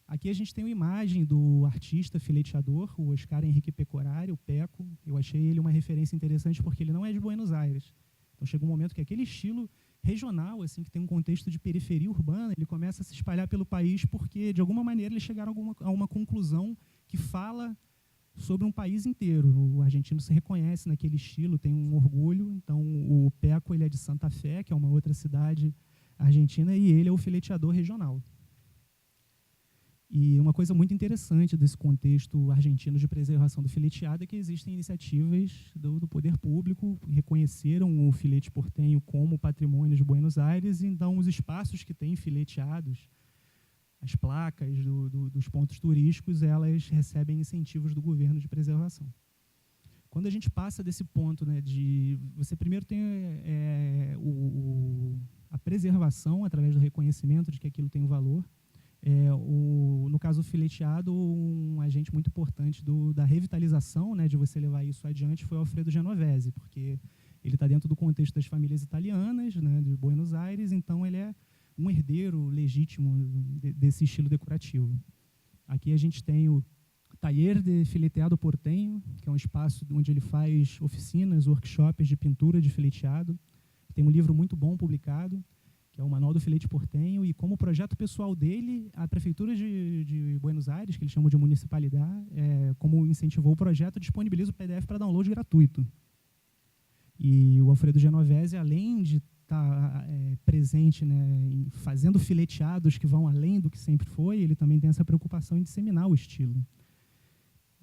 Aqui a gente tem uma imagem do artista fileteador, o Oscar Henrique Pecorari, o Peco. Eu achei ele uma referência interessante porque ele não é de Buenos Aires. Então chega um momento que aquele estilo regional, assim, que tem um contexto de periferia urbana, ele começa a se espalhar pelo país porque, de alguma maneira, eles chegaram a uma conclusão que fala sobre um país inteiro. O argentino se reconhece naquele estilo, tem um orgulho. Então, o Peco ele é de Santa Fé, que é uma outra cidade argentina, e ele é o fileteador regional. E uma coisa muito interessante desse contexto argentino de preservação do fileteado é que existem iniciativas do poder público que reconheceram o filete portenho como patrimônio de Buenos Aires, e então os espaços que têm fileteados, as placas dos pontos turísticos, elas recebem incentivos do governo de preservação. Quando a gente passa desse ponto, né, de você primeiro tem a preservação através do reconhecimento de que aquilo tem um valor. No caso do fileteado, um agente muito importante da revitalização, né, de você levar isso adiante, foi o Alfredo Genovese, porque ele está dentro do contexto das famílias italianas, né, de Buenos Aires, então ele é um herdeiro legítimo desse estilo decorativo. Aqui a gente tem o Taller de Fileteado Portenho, que é um espaço onde ele faz oficinas, workshops de pintura de fileteado. Tem um livro muito bom publicado, que é o Manual do Filete Portenho, e como projeto pessoal dele, a Prefeitura de Buenos Aires, que eles chamam de municipalidade, como incentivou o projeto, disponibiliza o PDF para download gratuito. E o Alfredo Genovese, além de estar presente, né, fazendo fileteados que vão além do que sempre foi, ele também tem essa preocupação em disseminar o estilo.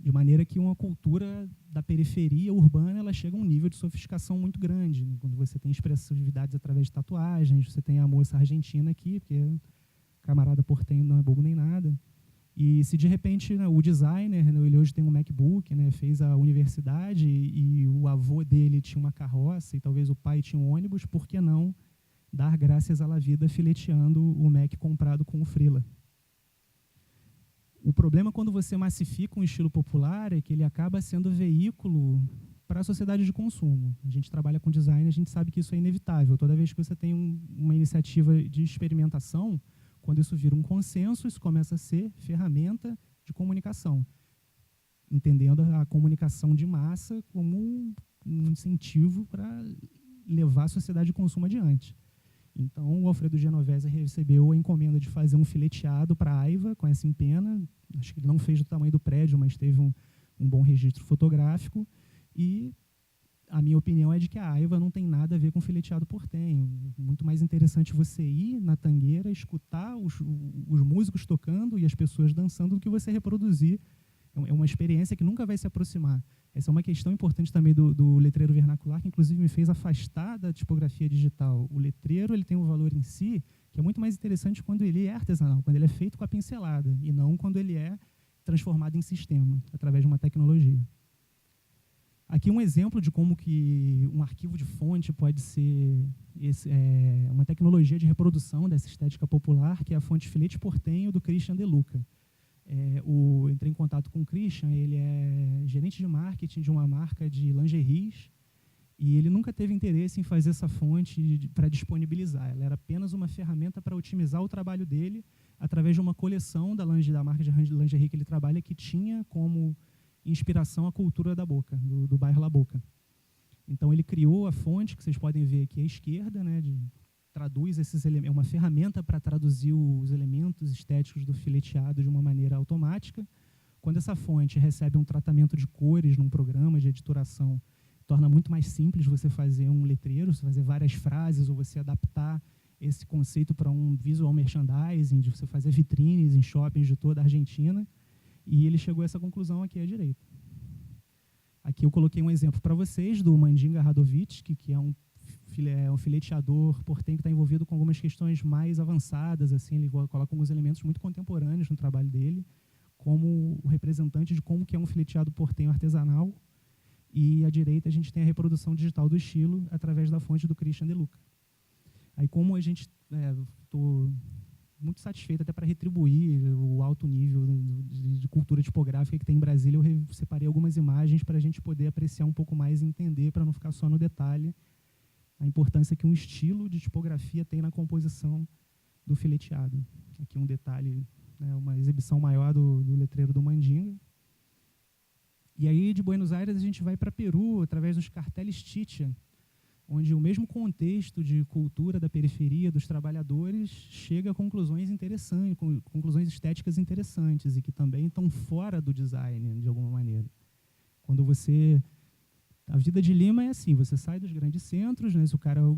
De maneira que uma cultura da periferia urbana ela chega a um nível de sofisticação muito grande. Né? Quando você tem expressividades através de tatuagens, você tem a moça argentina aqui, porque o camarada portenho não é bobo nem nada. E se de repente, né, o designer, né, ele hoje tem um MacBook, né, fez a universidade e o avô dele tinha uma carroça e talvez o pai tinha um ônibus, por que não dar graças à vida fileteando o Mac comprado com o Freela? O problema quando você massifica um estilo popular é que ele acaba sendo veículo para a sociedade de consumo. A gente trabalha com design, a gente sabe que isso é inevitável. Toda vez que você tem uma iniciativa de experimentação, quando isso vira um consenso, isso começa a ser ferramenta de comunicação, entendendo a comunicação de massa como um incentivo para levar a sociedade de consumo adiante. Então, o Alfredo Genovese recebeu a encomenda de fazer um fileteado para a Aiva, com essa empena. Acho que ele não fez do tamanho do prédio, mas teve um bom registro fotográfico. E a minha opinião é de que a Aiva não tem nada a ver com fileteado portenho. Muito mais interessante você ir na tangueira, escutar os músicos tocando e as pessoas dançando do que você reproduzir. É uma experiência que nunca vai se aproximar. Essa é uma questão importante também do letreiro vernacular, que inclusive me fez afastar da tipografia digital. O letreiro ele tem um valor em si que é muito mais interessante quando ele é artesanal, quando ele é feito com a pincelada, e não quando ele é transformado em sistema, através de uma tecnologia. Aqui um exemplo de como que um arquivo de fonte pode ser uma tecnologia de reprodução dessa estética popular, que é a fonte Filete Portenho, do Christian De Luca. Entrei em contato com o Christian, ele é gerente de marketing de uma marca de lingeries, e ele nunca teve interesse em fazer essa fonte para disponibilizar. Ela era apenas uma ferramenta para otimizar o trabalho dele através de uma coleção da marca de lingerie que ele trabalha, que tinha como inspiração a cultura da Boca, do bairro La Boca. Então, ele criou a fonte, que vocês podem ver aqui à esquerda, né, traduz esses elementos, é uma ferramenta para traduzir os elementos estéticos do fileteado de uma maneira automática. Quando essa fonte recebe um tratamento de cores num programa de editoração, torna muito mais simples você fazer um letreiro, você fazer várias frases, ou você adaptar esse conceito para um visual merchandising, de você fazer vitrines em shoppings de toda a Argentina. E ele chegou a essa conclusão aqui à direita. Aqui eu coloquei um exemplo para vocês do Mandinga Radovic, que é um fileteador portenho que está envolvido com algumas questões mais avançadas. Assim, ele coloca alguns elementos muito contemporâneos no trabalho dele, como o representante de como que é um fileteado portenho artesanal. E à direita a gente tem a reprodução digital do estilo através da fonte do Christian De Luca. Aí, como a gente... Estou muito satisfeito até para retribuir o alto nível de cultura tipográfica que tem em Brasília. Eu separei algumas imagens para a gente poder apreciar um pouco mais e entender, para não ficar só no detalhe, a importância que um estilo de tipografia tem na composição do fileteado. Aqui um detalhe, né, uma exibição maior do letreiro do Mandinga. E aí, de Buenos Aires, a gente vai para Peru, através dos carteles Chicha, onde o mesmo contexto de cultura da periferia, dos trabalhadores, chega a conclusões interessantes, conclusões estéticas interessantes, e que também estão fora do design, de alguma maneira. Quando você... A vida de Lima é assim, você sai dos grandes centros, né, se o cara é o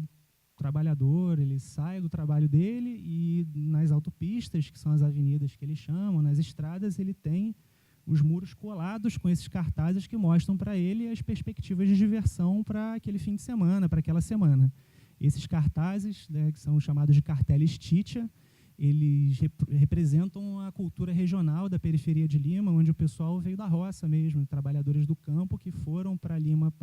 trabalhador, ele sai do trabalho dele, e nas autopistas, que são as avenidas que eles chamam, nas estradas, ele tem os muros colados com esses cartazes que mostram para ele as perspectivas de diversão para aquele fim de semana, para aquela semana. Esses cartazes, né, que são chamados de carteles Chicha, eles representam a cultura regional da periferia de Lima, onde o pessoal veio da roça mesmo, trabalhadores do campo que foram para Lima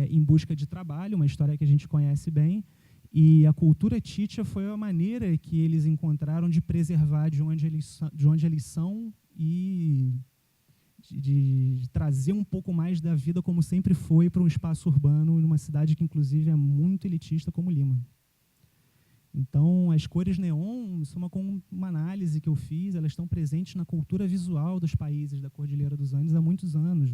em busca de trabalho, uma história que a gente conhece bem. E a cultura Chicha foi a maneira que eles encontraram de preservar de onde eles são e de trazer um pouco mais da vida como sempre foi para um espaço urbano, numa cidade que, inclusive, é muito elitista como Lima. Então, as cores neon, isso é uma análise que eu fiz, elas estão presentes na cultura visual dos países da Cordilheira dos Andes há muitos anos,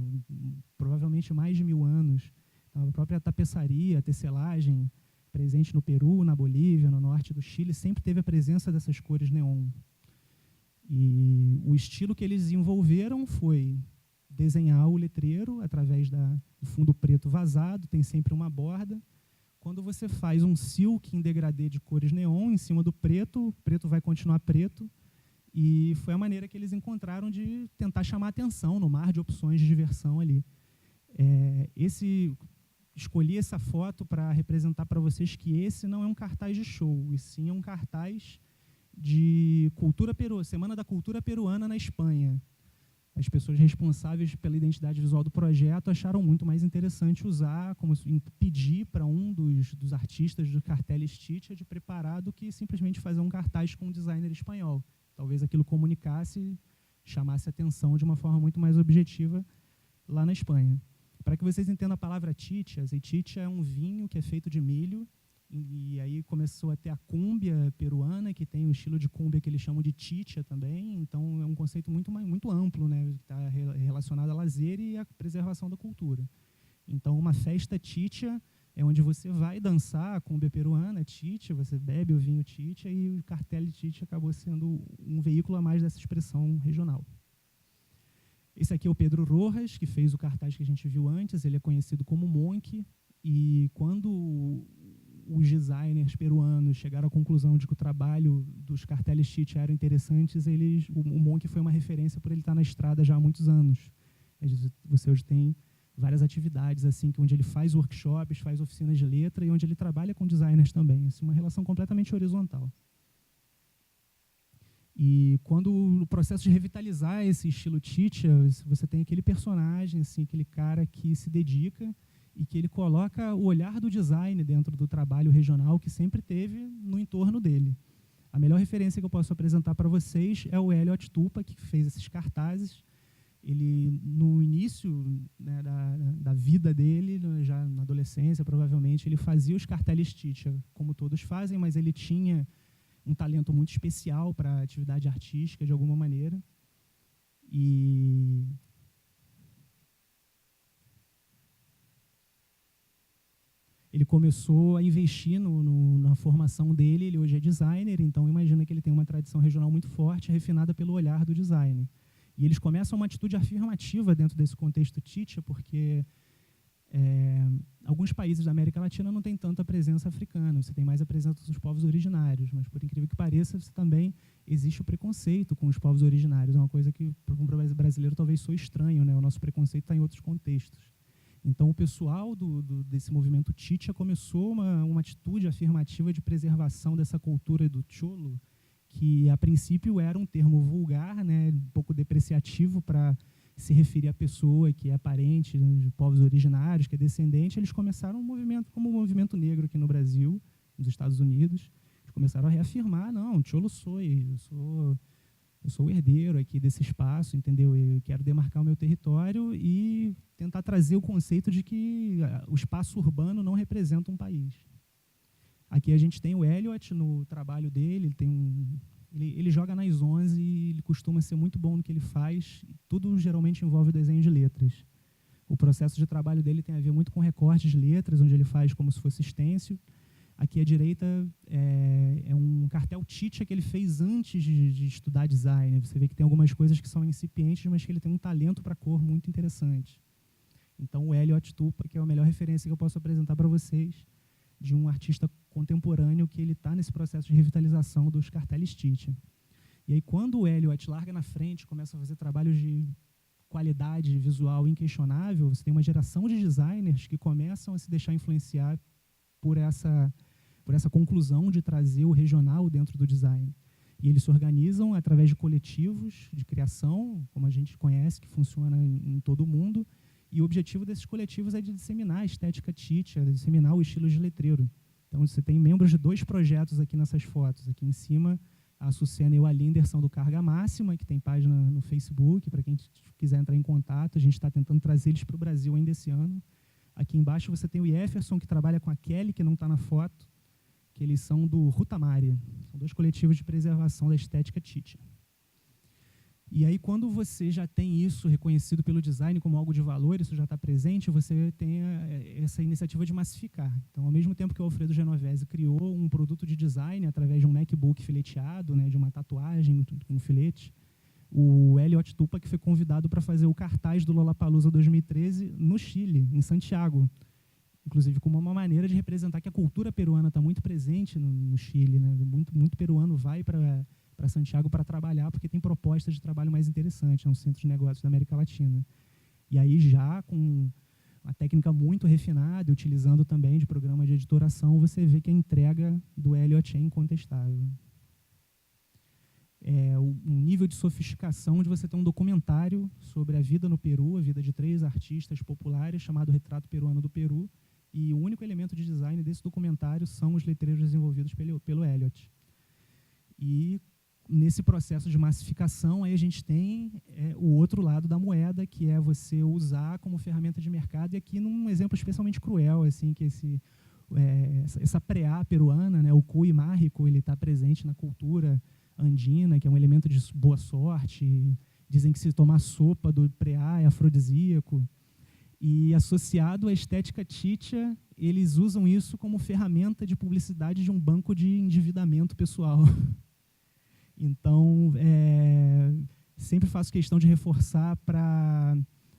provavelmente mais de 1000 anos. Então, a própria tapeçaria, a tecelagem, presente no Peru, na Bolívia, no norte do Chile, sempre teve a presença dessas cores neon. E o estilo que eles desenvolveram foi desenhar o letreiro através do fundo preto vazado, tem sempre uma borda. Quando você faz um silk em degradê de cores neon em cima do preto, o preto vai continuar preto. E foi a maneira que eles encontraram de tentar chamar atenção no mar de opções de diversão ali. Escolhi essa foto para representar para vocês que esse não é um cartaz de show, e sim é um cartaz de Semana da Cultura Peruana na Espanha. As pessoas responsáveis pela identidade visual do projeto acharam muito mais interessante usar, pedir para um dos artistas do carteles Chicha de preparar do que simplesmente fazer um cartaz com um designer espanhol. Talvez aquilo comunicasse, chamasse atenção de uma forma muito mais objetiva lá na Espanha. Para que vocês entendam a palavra chicha, chicha é um vinho que é feito de milho, e aí começou a ter a cúmbia peruana, que tem o estilo de cúmbia que eles chamam de chicha também. Então é um conceito muito amplo, né, que está relacionado a lazer e à preservação da cultura. Então uma festa chicha é onde você vai dançar a cúmbia peruana, chicha, você bebe o vinho chicha, e o cartel chicha acabou sendo um veículo a mais dessa expressão regional. Esse aqui é o Pedro Rojas, que fez o cartaz que a gente viu antes. Ele é conhecido como Monk, e quando os designers peruanos chegaram à conclusão de que o trabalho dos carteles Chicha eram interessantes, o Monk foi uma referência por ele estar na estrada já há muitos anos. Você hoje tem várias atividades assim, onde ele faz workshops, faz oficinas de letra, e onde ele trabalha com designers também. Assim, uma relação completamente horizontal. E quando o processo de revitalizar esse estilo Chicha, você tem aquele personagem, assim, aquele cara que se dedica e que ele coloca o olhar do design dentro do trabalho regional que sempre teve no entorno dele. A melhor referência que eu posso apresentar para vocês é o Elliot Tupa, que fez esses cartazes. Ele, no início, né, da vida dele, já na adolescência, provavelmente, ele fazia os carteles Chicha, como todos fazem, mas ele tinha um talento muito especial para a atividade artística, de alguma maneira. E ele começou a investir na formação dele. Ele hoje é designer, então imagina que ele tem uma tradição regional muito forte, refinada pelo olhar do design. E eles começam uma atitude afirmativa dentro desse contexto Titia, porque alguns países da América Latina não têm tanta presença africana, você tem mais a presença dos povos originários, mas, por incrível que pareça, você também existe o preconceito com os povos originários. É uma coisa que, para um brasileiro, talvez soe estranho, né? O nosso preconceito está em outros contextos. Então, o pessoal desse movimento Titia começou uma atitude afirmativa de preservação dessa cultura do cholo, que, a princípio, era um termo vulgar, né, um pouco depreciativo para se referir à pessoa que é parente, né, de povos originários, que é descendente. Eles começaram um movimento como o movimento negro aqui no Brasil, nos Estados Unidos. Eles começaram a reafirmar, não, cholo eu sou o herdeiro aqui desse espaço, entendeu? Eu quero demarcar o meu território e tentar trazer o conceito de que o espaço urbano não representa um país. Aqui a gente tem o Elliot no trabalho dele, ele joga nas 11 e ele costuma ser muito bom no que ele faz. Tudo geralmente envolve desenho de letras. O processo de trabalho dele tem a ver muito com recortes de letras, onde ele faz como se fosse stencil. Aqui à direita é um cartel Titia que ele fez antes de estudar design. Você vê que tem algumas coisas que são incipientes, mas que ele tem um talento para cor muito interessante. Então, o Elliot Tupa, que é a melhor referência que eu posso apresentar para vocês, de um artista contemporâneo que ele está nesse processo de revitalização dos carteles Titia. E aí, quando o Elliot larga na frente, começa a fazer trabalhos de qualidade visual inquestionável, você tem uma geração de designers que começam a se deixar influenciar por essa conclusão de trazer o regional dentro do design. E eles se organizam através de coletivos de criação, como a gente conhece, que funciona em todo o mundo, e o objetivo desses coletivos é de disseminar a estética Titia, de disseminar o estilo de letreiro. Então, você tem membros de 2 projetos aqui nessas fotos. Aqui em cima, a Sucena e o Alinder são do Carga Máxima, que tem página no Facebook, para quem quiser entrar em contato. A gente está tentando trazer eles para o Brasil ainda esse ano. Aqui embaixo você tem o Jefferson, que trabalha com a Kelly, que não está na foto, que eles são do Rutamari. São 2 coletivos de preservação da estética Titia. E aí, quando você já tem isso reconhecido pelo design como algo de valor, isso já está presente, você tem essa iniciativa de massificar. Então, ao mesmo tempo que o Alfredo Genovese criou um produto de design através de um MacBook fileteado, né, de uma tatuagem com filete, o Elliot Tupa, que foi convidado para fazer o cartaz do Lollapalooza 2013 no Chile, em Santiago. Inclusive, como uma maneira de representar que a cultura peruana está muito presente no Chile, né? Muito peruano vai para Santiago para trabalhar, porque tem propostas de trabalho mais interessantes, é um centro de negócios da América Latina. E aí, já com uma técnica muito refinada, utilizando também de programa de editoração, você vê que a entrega do Elliot é incontestável. Um nível de sofisticação de você ter um documentário sobre a vida no Peru, a vida de 3 artistas populares, chamado Retrato Peruano do Peru, e o único elemento de design desse documentário são os letreiros desenvolvidos pelo Elliot. E nesse processo de massificação, aí a gente tem o outro lado da moeda, que é você usar como ferramenta de mercado, e aqui num exemplo especialmente cruel, assim, que essa preá peruana, né, o cuy mágico, ele está presente na cultura andina, que é um elemento de boa sorte. Dizem que se tomar sopa do preá é afrodisíaco. E associado à estética Titia, eles usam isso como ferramenta de publicidade de um banco de endividamento pessoal. Então, sempre faço questão de reforçar para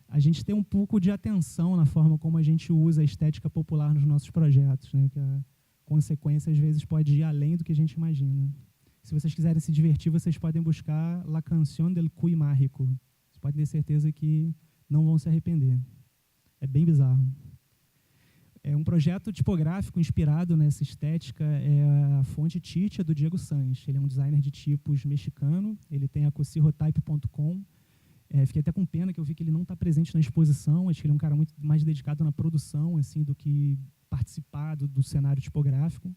a gente ter um pouco de atenção na forma como a gente usa a estética popular nos nossos projetos, né? Que a consequência, às vezes, pode ir além do que a gente imagina. Se vocês quiserem se divertir, vocês podem buscar La Canción del Cuy Mágico. Vocês podem ter certeza que não vão se arrepender. É bem bizarro. É um projeto tipográfico inspirado nessa estética, é a fonte Titia do Diego Sanz. Ele é um designer de tipos mexicano, ele tem a cocirotype.com. Fiquei até com pena que eu vi que ele não está presente na exposição, acho que ele é um cara muito mais dedicado na produção assim, do que participar do cenário tipográfico.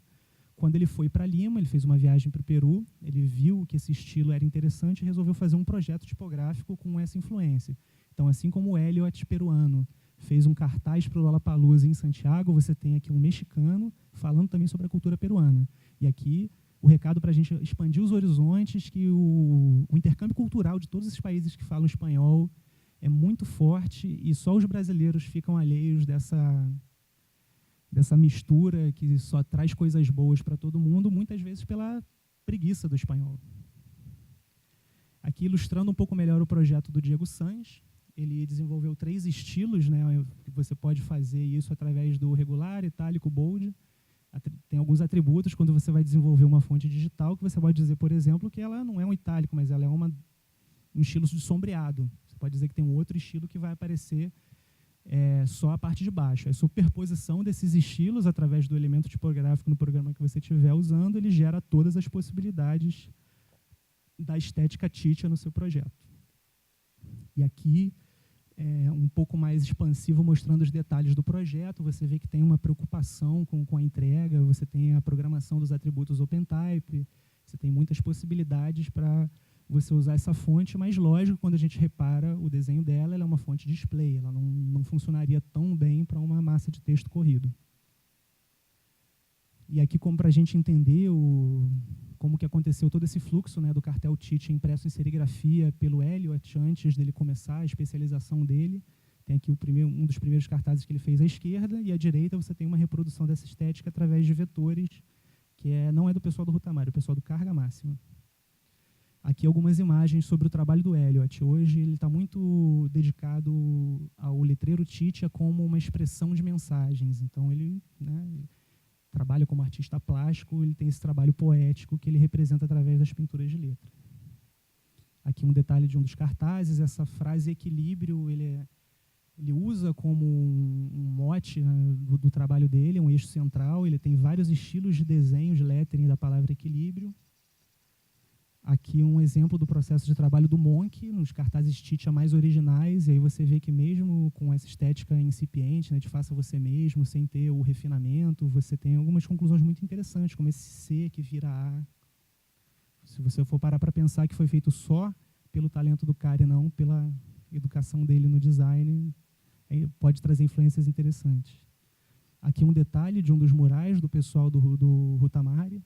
Quando ele foi para Lima, ele fez uma viagem para o Peru, ele viu que esse estilo era interessante e resolveu fazer um projeto tipográfico com essa influência. Então, assim como o Elliot peruano fez um cartaz para o Lollapalooza em Santiago, você tem aqui um mexicano falando também sobre a cultura peruana. E aqui, o recado para a gente expandir os horizontes, que o intercâmbio cultural de todos esses países que falam espanhol é muito forte e só os brasileiros ficam alheios dessa mistura que só traz coisas boas para todo mundo, muitas vezes pela preguiça do espanhol. Aqui ilustrando um pouco melhor o projeto do Diego Sanz, ele desenvolveu 3 estilos, né, que você pode fazer isso através do regular, itálico, bold. Tem alguns atributos quando você vai desenvolver uma fonte digital, que você pode dizer, por exemplo, que ela não é um itálico, mas ela é um estilo de sombreado. Você pode dizer que tem um outro estilo que vai aparecer só a parte de baixo. A superposição desses estilos através do elemento tipográfico no programa que você estiver usando, ele gera todas as possibilidades da estética Titia no seu projeto. E aqui, um pouco mais expansivo, mostrando os detalhes do projeto, você vê que tem uma preocupação com a entrega, você tem a programação dos atributos OpenType, você tem muitas possibilidades para você usar essa fonte, mas lógico, quando a gente repara o desenho dela, ela é uma fonte display, ela não funcionaria tão bem para uma massa de texto corrido. E aqui, como para a gente entender como que aconteceu todo esse fluxo, né, do cartel Titia impresso em serigrafia pelo Elliot, antes dele começar a especialização dele. Tem aqui um dos primeiros cartazes que ele fez à esquerda, e à direita você tem uma reprodução dessa estética através de vetores, que não é do pessoal do Huhtamari, é do pessoal do Carga Máxima. Aqui algumas imagens sobre o trabalho do Elliot. Hoje ele está muito dedicado ao letreiro Titia como uma expressão de mensagens. Então ele, né, trabalha como artista plástico, ele tem esse trabalho poético que ele representa através das pinturas de letra. Aqui um detalhe de um dos cartazes, essa frase equilíbrio, ele usa como um mote, né, do trabalho dele, um eixo central, ele tem vários estilos de desenho, de lettering da palavra equilíbrio. Aqui um exemplo do processo de trabalho do Monk, nos cartazes Titia mais originais, e aí você vê que mesmo com essa estética incipiente, né, de faça você mesmo, sem ter o refinamento, você tem algumas conclusões muito interessantes, como esse C que vira A. Se você for parar para pensar que foi feito só pelo talento do cara e não pela educação dele no design, pode trazer influências interessantes. Aqui um detalhe de um dos murais do pessoal do Huhtamari.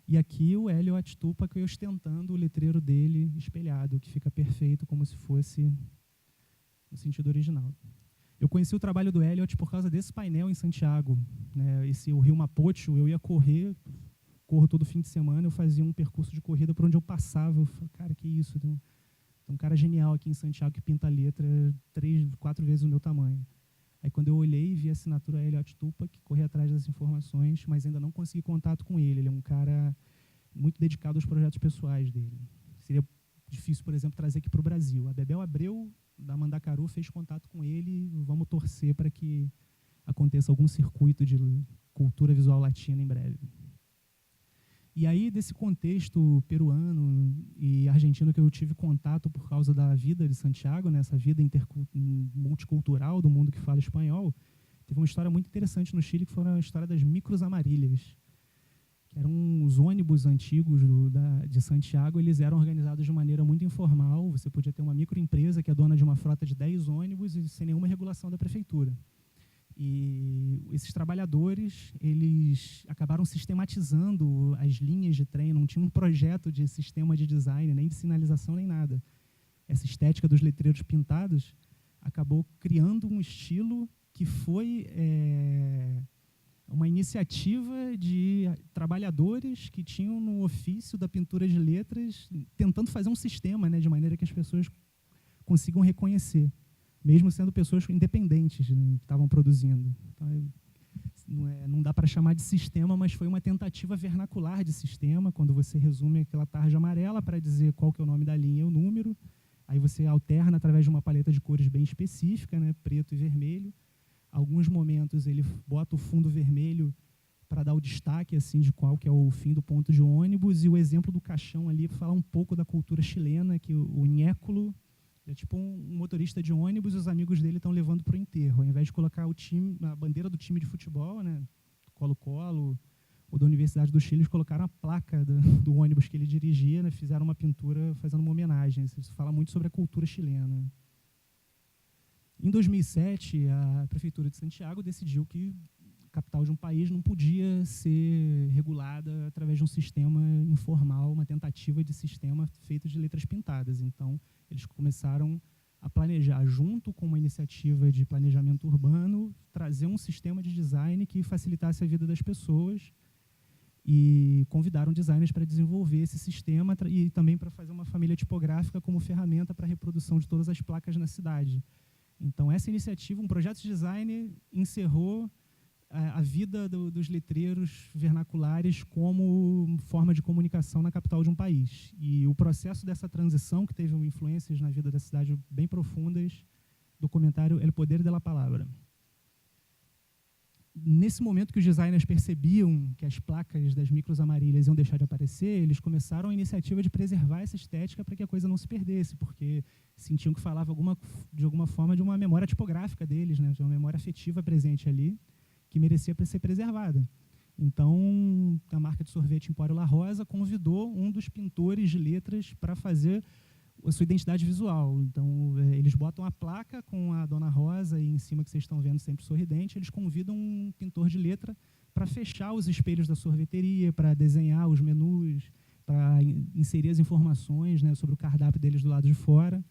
E aqui o Elliot Tupac ostentando o letreiro dele espelhado, que fica perfeito, como se fosse no sentido original. Eu conheci o trabalho do Elliot por causa desse painel em Santiago, né, o Rio Mapocho. Eu ia corro todo fim de semana, eu fazia um percurso de corrida por onde eu passava. Eu falei, cara, que isso? Tem um cara genial aqui em Santiago que pinta a letra 3, 4 vezes o meu tamanho. Aí quando eu olhei e vi a assinatura Elliot Tupac, corri atrás das informações, mas ainda não consegui contato com ele. Ele é um cara muito dedicado aos projetos pessoais dele. Seria difícil, por exemplo, trazer aqui para o Brasil. A Bebel Abreu, da Mandacaru, fez contato com ele. Vamos torcer para que aconteça algum circuito de cultura visual latina em breve. E aí, desse contexto peruano e argentino que eu tive contato por causa da vida de Santiago, né, essa vida multicultural do mundo que fala espanhol, teve uma história muito interessante no Chile, que foi a história das micros amarilhas, que eram os ônibus antigos de Santiago. Eles eram organizados de maneira muito informal. Você podia ter uma microempresa que é dona de uma frota de 10 ônibus e sem nenhuma regulação da prefeitura. E esses trabalhadores, eles acabaram sistematizando as linhas de trem, não tinha um projeto de sistema de design, nem de sinalização, nem nada. Essa estética dos letreiros pintados acabou criando um estilo que foi uma iniciativa de trabalhadores que tinham no ofício da pintura de letras, tentando fazer um sistema, né, de maneira que as pessoas consigam reconhecer, mesmo sendo pessoas independentes, né, que estavam produzindo. Então, não dá para chamar de sistema, mas foi uma tentativa vernacular de sistema, quando você resume aquela tarja amarela para dizer qual que é o nome da linha e o número, aí você alterna através de uma paleta de cores bem específica, né, preto e vermelho. Alguns momentos ele bota o fundo vermelho para dar o destaque assim, de qual que é o fim do ponto de ônibus, e o exemplo do caixão ali para falar um pouco da cultura chilena, que o ñéculo é tipo um motorista de ônibus e os amigos dele estão levando para o enterro. Ao invés de colocar a bandeira do time de futebol, né, Colo-Colo, ou da Universidade do Chile, eles colocaram a placa do ônibus que ele dirigia, né, fizeram uma pintura fazendo uma homenagem. Isso fala muito sobre a cultura chilena. Em 2007, a Prefeitura de Santiago decidiu que a capital de um país não podia ser regulada através de um sistema informal, uma tentativa de sistema feito de letras pintadas. Então, eles começaram a planejar, junto com uma iniciativa de planejamento urbano, trazer um sistema de design que facilitasse a vida das pessoas, e convidaram designers para desenvolver esse sistema e também para fazer uma família tipográfica como ferramenta para a reprodução de todas as placas na cidade. Então, essa iniciativa, um projeto de design, encerrou a vida dos letreiros vernaculares como forma de comunicação na capital de um país. E o processo dessa transição, que teve influências na vida da cidade bem profundas, documentário El Poder de la Palavra. Nesse momento que os designers percebiam que as placas das micros amarilhas iam deixar de aparecer, eles começaram a iniciativa de preservar essa estética para que a coisa não se perdesse, porque sentiam que falava de alguma forma de uma memória tipográfica deles, né, de uma memória afetiva presente ali, que merecia ser preservada. Então, a marca de sorvete Empório La Rosa convidou um dos pintores de letras para fazer a sua identidade visual. Então, eles botam a placa com a Dona Rosa e em cima, que vocês estão vendo sempre sorridente, eles convidam um pintor de letra para fechar os espelhos da sorveteria, para desenhar os menus, para inserir as informações, né, sobre o cardápio deles do lado de fora.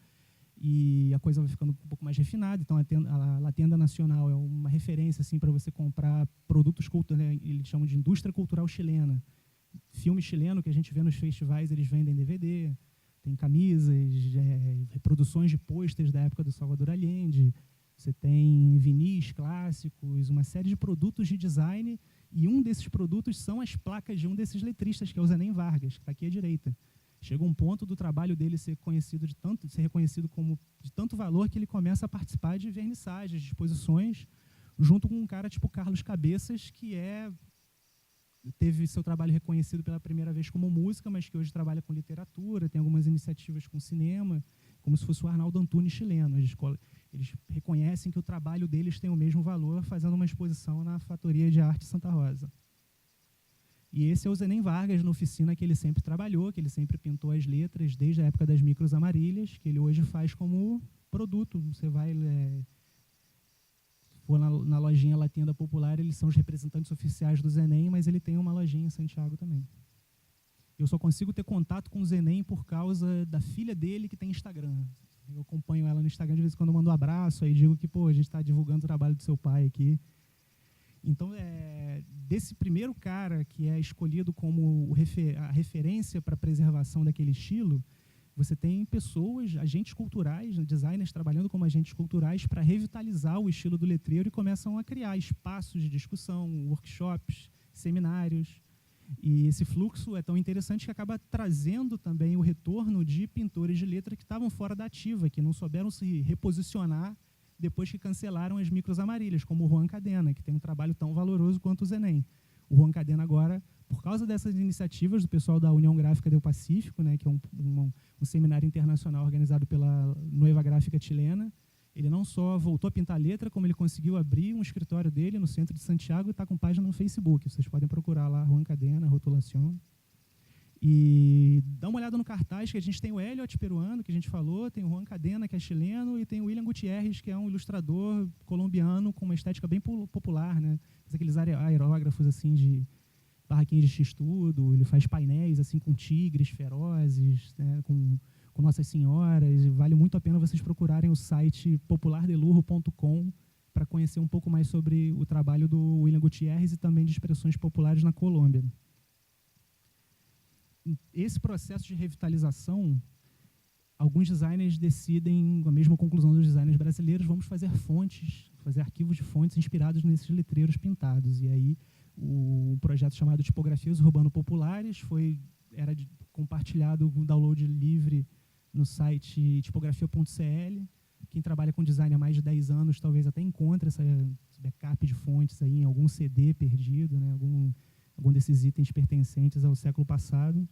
E a coisa vai ficando um pouco mais refinada. Então, a La Tienda Nacional é uma referência assim, para você comprar produtos culturais, né, eles chamam de indústria cultural chilena. Filme chileno que a gente vê nos festivais, eles vendem DVD. Tem camisas, reproduções de pôsteres da época do Salvador Allende, você tem vinis clássicos, uma série de produtos de design, e um desses produtos são as placas de um desses letristas, que é o Zenem Vargas, que está aqui à direita. Chega um ponto do trabalho dele ser reconhecido como de tanto valor, que ele começa a participar de vernissagens, de exposições, junto com um cara tipo Carlos Cabeças, que teve seu trabalho reconhecido pela primeira vez como música, mas que hoje trabalha com literatura, tem algumas iniciativas com cinema, como se fosse o Arnaldo Antunes chileno. Eles reconhecem que o trabalho deles tem o mesmo valor, fazendo uma exposição na Fatoria de Arte Santa Rosa. E esse é o Zenem Vargas, na oficina que ele sempre trabalhou, que ele sempre pintou as letras, desde a época das micros amarilhas, que ele hoje faz como produto. Você vai... for na lojinha La Tienda Popular, eles são os representantes oficiais do Zenem, mas ele tem uma lojinha em Santiago também. Eu só consigo ter contato com o Zenem por causa da filha dele, que tem Instagram. Eu acompanho ela no Instagram, de vez em quando eu mando um abraço, aí digo que a gente está divulgando o trabalho do seu pai aqui. Então, desse primeiro cara que é escolhido como a referência para a preservação daquele estilo, você tem pessoas, agentes culturais, designers trabalhando como agentes culturais para revitalizar o estilo do letreiro e começam a criar espaços de discussão, workshops, seminários. E esse fluxo é tão interessante que acaba trazendo também o retorno de pintores de letra que estavam fora da ativa, que não souberam se reposicionar depois que cancelaram as micros amarilhas, como o Juan Cadena, que tem um trabalho tão valoroso quanto o Zenem. O Juan Cadena agora, por causa dessas iniciativas do pessoal da União Gráfica do Pacífico, né, que é um seminário internacional organizado pela Noiva Gráfica Chilena, ele não só voltou a pintar letra, como ele conseguiu abrir um escritório dele no centro de Santiago e está com página no Facebook. Vocês podem procurar lá, Juan Cadena, Rotulação. E dá uma olhada no cartaz, que a gente tem o Elliot, peruano, que a gente falou, tem o Juan Cadena, que é chileno, e tem o William Gutierrez, que é um ilustrador colombiano com uma estética bem popular, né? Faz aqueles aerógrafos assim, de barraquinhas de x-tudo, ele faz painéis assim, com tigres ferozes, né? com Nossas Senhoras, e vale muito a pena vocês procurarem o site populardelurro.com para conhecer um pouco mais sobre o trabalho do William Gutierrez e também de expressões populares na Colômbia. Esse processo de revitalização, alguns designers decidem, a mesma conclusão dos designers brasileiros, vamos fazer fontes, fazer arquivos de fontes inspirados nesses letreiros pintados. E aí, um projeto chamado Tipografias Urbano Populares era compartilhado com download livre no site tipografia.cl. Quem trabalha com design há mais de 10 anos talvez até encontre esse backup de fontes aí em algum CD perdido, né, algum desses itens pertencentes ao século passado.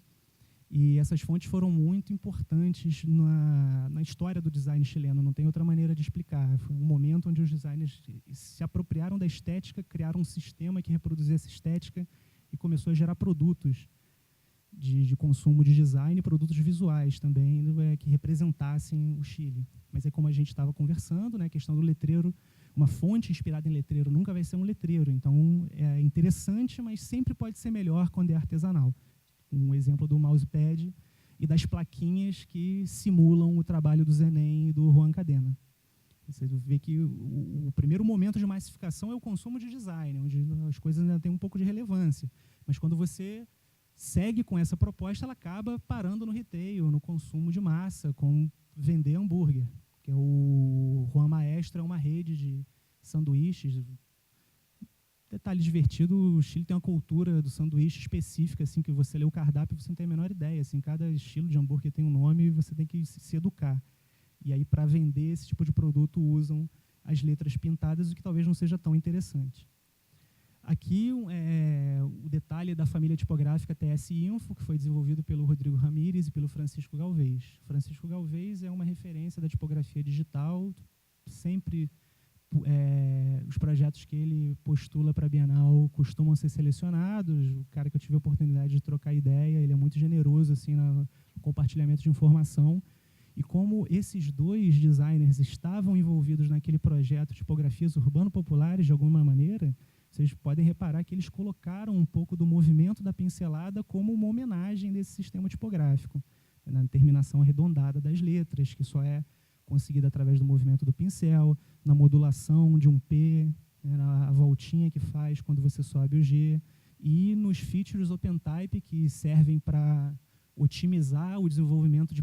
E essas fontes foram muito importantes na história do design chileno, não tem outra maneira de explicar. Foi um momento onde os designers se apropriaram da estética, criaram um sistema que reproduzia essa estética e começou a gerar produtos de consumo de design, produtos visuais também, que representassem o Chile. Mas é como a gente estava conversando, né, a questão do letreiro, uma fonte inspirada em letreiro nunca vai ser um letreiro. Então, é interessante, mas sempre pode ser melhor quando é artesanal. Um exemplo do mousepad. e das plaquinhas que simulam o trabalho do Zenem e do Juan Cadena. Você vê que o primeiro momento de massificação é o consumo de design, onde as coisas ainda têm um pouco de relevância. Mas quando você segue com essa proposta, ela acaba parando no retail, no consumo de massa, com vender hambúrguer, que é o Juan Maestro, é uma rede de sanduíches. Detalhe divertido, o Chile tem uma cultura do sanduíche específica, assim, que você lê o cardápio e você não tem a menor ideia. Assim, cada estilo de hambúrguer tem um nome e você tem que se educar. E aí, para vender esse tipo de produto, usam as letras pintadas, o que talvez não seja tão interessante. Aqui, o detalhe da família tipográfica TS Info, que foi desenvolvido pelo Rodrigo Ramírez e pelo Francisco Galvez. Francisco Galvez é uma referência da tipografia digital, sempre os projetos que ele postula para a Bienal costumam ser selecionados. O cara que eu tive a oportunidade de trocar ideia, ele é muito generoso assim, no compartilhamento de informação. E como esses dois designers estavam envolvidos naquele projeto Tipografias Urbano-Populares, de alguma maneira, vocês podem reparar que eles colocaram um pouco do movimento da pincelada como uma homenagem desse sistema tipográfico, na terminação arredondada das letras, que só é conseguida através do movimento do pincel, na modulação de um P, na voltinha que faz quando você sobe o G, e nos features OpenType que servem para otimizar o desenvolvimento,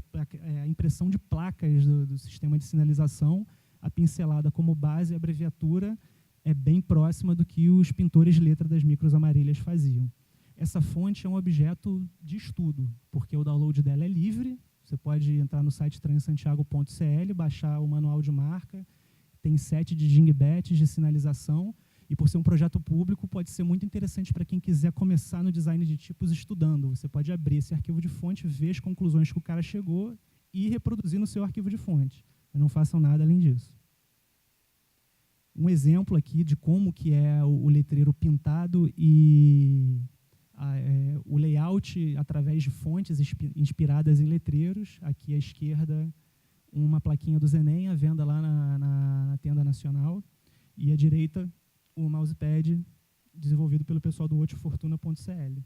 a impressão de placas do sistema de sinalização. A pincelada como base e abreviatura é bem próxima do que os pintores de letra das micros amarelhas faziam. Essa fonte é um objeto de estudo, porque o download dela é livre. Você pode entrar no site transantiago.cl, baixar o manual de marca, tem 7 de dingbats de sinalização, e por ser um projeto público, pode ser muito interessante para quem quiser começar no design de tipos estudando. Você pode abrir esse arquivo de fonte, ver as conclusões que o cara chegou e reproduzir no seu arquivo de fonte. Mas não façam nada além disso. Um exemplo aqui de como que é o letreiro pintado e o layout através de fontes inspiradas em letreiros. Aqui à esquerda, uma plaquinha do Zenem, à venda lá na Tenda Nacional. E à direita, o mousepad desenvolvido pelo pessoal do otifortuna.cl.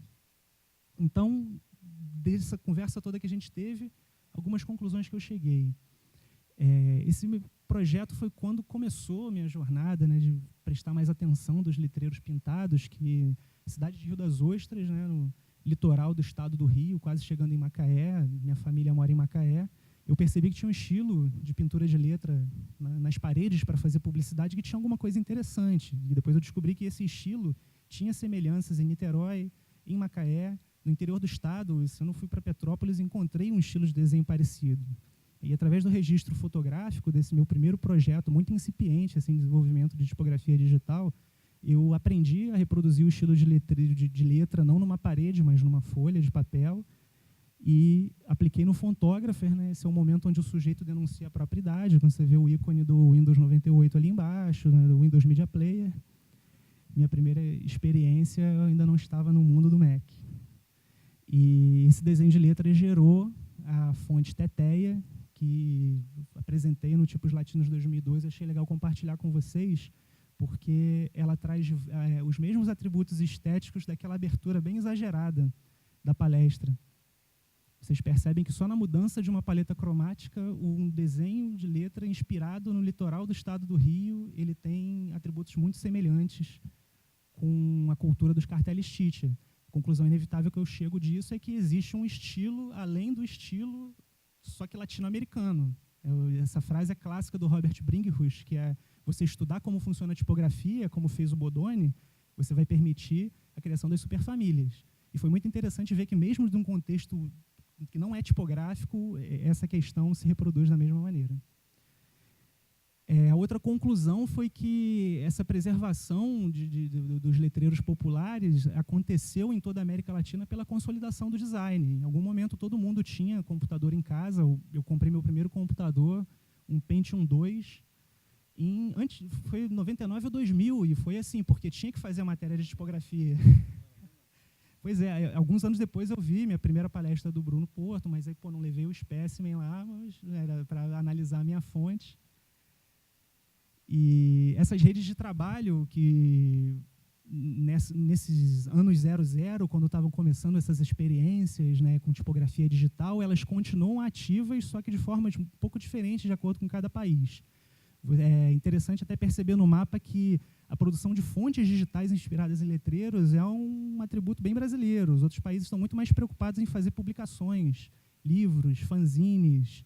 Então, dessa conversa toda que a gente teve, algumas conclusões que eu cheguei. Esse projeto foi quando começou a minha jornada, né, de prestar mais atenção dos letreiros pintados, que a cidade de Rio das Ostras, né, no litoral do estado do Rio, quase chegando em Macaé, minha família mora em Macaé, eu percebi que tinha um estilo de pintura de letra nas paredes para fazer publicidade que tinha alguma coisa interessante. E depois eu descobri que esse estilo tinha semelhanças em Niterói, em Macaé, no interior do estado. Se eu não fui para Petrópolis, encontrei um estilo de desenho parecido. E através do registro fotográfico desse meu primeiro projeto, muito incipiente, assim, desenvolvimento de tipografia digital, eu aprendi a reproduzir o estilo de letra, não numa parede, mas numa folha de papel, e apliquei no Fontographer, né? Esse é o momento onde o sujeito denuncia a própria idade, quando você vê o ícone do Windows 98 ali embaixo, né, do Windows Media Player. Minha primeira experiência, eu ainda não estava no mundo do Mac. E esse desenho de letra gerou a fonte Teteia, que apresentei no Tipos Latinos 2002, achei legal compartilhar com vocês, porque ela traz os mesmos atributos estéticos daquela abertura bem exagerada da palestra. Vocês percebem que só na mudança de uma paleta cromática, um desenho de letra inspirado no litoral do estado do Rio, ele tem atributos muito semelhantes com a cultura dos carteles Chicha. A conclusão inevitável que eu chego disso é que existe um estilo, além do estilo, só que latino-americano. Essa frase é clássica do Robert Bringhus, que é: você estudar como funciona a tipografia, como fez o Bodoni, você vai permitir a criação das superfamílias. E foi muito interessante ver que, mesmo de um contexto que não é tipográfico, essa questão se reproduz da mesma maneira. A outra conclusão foi que essa preservação dos letreiros populares aconteceu em toda a América Latina pela consolidação do design. Em algum momento, todo mundo tinha computador em casa. Eu comprei meu primeiro computador, um Pentium 2, foi em 99 ou 2000, e foi assim, porque tinha que fazer a matéria de tipografia. Pois é, alguns anos depois eu vi minha primeira palestra do Bruno Porto, mas aí não levei o espécimen lá, mas era para analisar a minha fonte. E essas redes de trabalho que nesses anos 00, quando estavam começando essas experiências, né, com tipografia digital, elas continuam ativas, só que de forma um pouco diferente de acordo com cada país. É interessante até perceber no mapa que a produção de fontes digitais inspiradas em letreiros é um atributo bem brasileiro. Os outros países estão muito mais preocupados em fazer publicações, livros, fanzines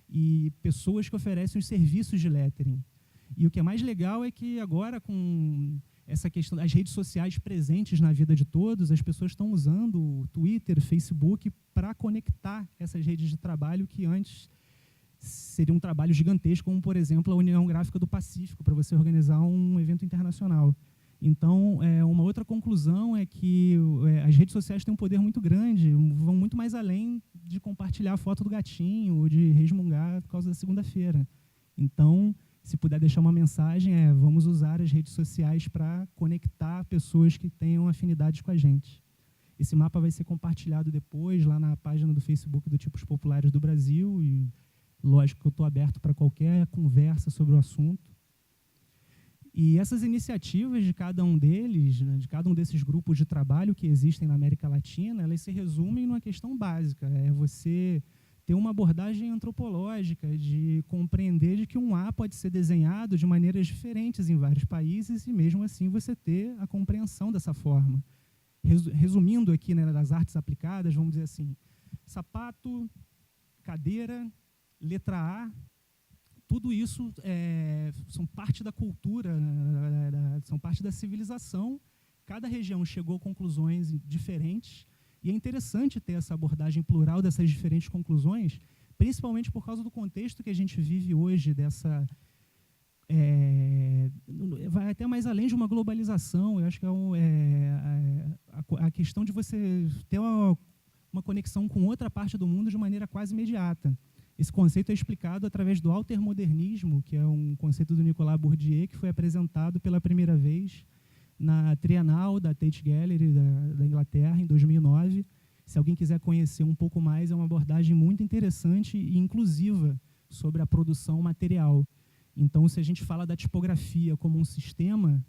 e pessoas que oferecem os serviços de lettering. E o que é mais legal é que agora, com essa questão das redes sociais presentes na vida de todos, as pessoas estão usando o Twitter, Facebook para conectar essas redes de trabalho que antes seria um trabalho gigantesco, como, por exemplo, a União Gráfica do Pacífico, para você organizar um evento internacional. Então, uma outra conclusão é que as redes sociais têm um poder muito grande, vão muito mais além de compartilhar a foto do gatinho ou de resmungar por causa da segunda-feira. Então, se puder deixar uma mensagem, vamos usar as redes sociais para conectar pessoas que tenham afinidades com a gente. Esse mapa vai ser compartilhado depois lá na página do Facebook do Tipos Populares do Brasil e lógico que eu estou aberto para qualquer conversa sobre o assunto. E essas iniciativas de cada um deles, né, de cada um desses grupos de trabalho que existem na América Latina, elas se resumem numa questão básica, é você ter uma abordagem antropológica de compreender de que um A pode ser desenhado de maneiras diferentes em vários países e, mesmo assim, você ter a compreensão dessa forma. Resumindo aqui, né, das artes aplicadas, vamos dizer assim, sapato, cadeira, letra A, tudo isso são parte da cultura, são parte da civilização. Cada região chegou a conclusões diferentes, e é interessante ter essa abordagem plural dessas diferentes conclusões, principalmente por causa do contexto que a gente vive hoje, vai até mais além de uma globalização. Eu acho que a questão de você ter uma conexão com outra parte do mundo de maneira quase imediata. Esse conceito é explicado através do altermodernismo, que é um conceito do Nicolas Bourdieu, que foi apresentado pela primeira vez na Trienal da Tate Gallery da Inglaterra, em 2009. Se alguém quiser conhecer um pouco mais, é uma abordagem muito interessante e inclusiva sobre a produção material. Então, se a gente fala da tipografia como um sistema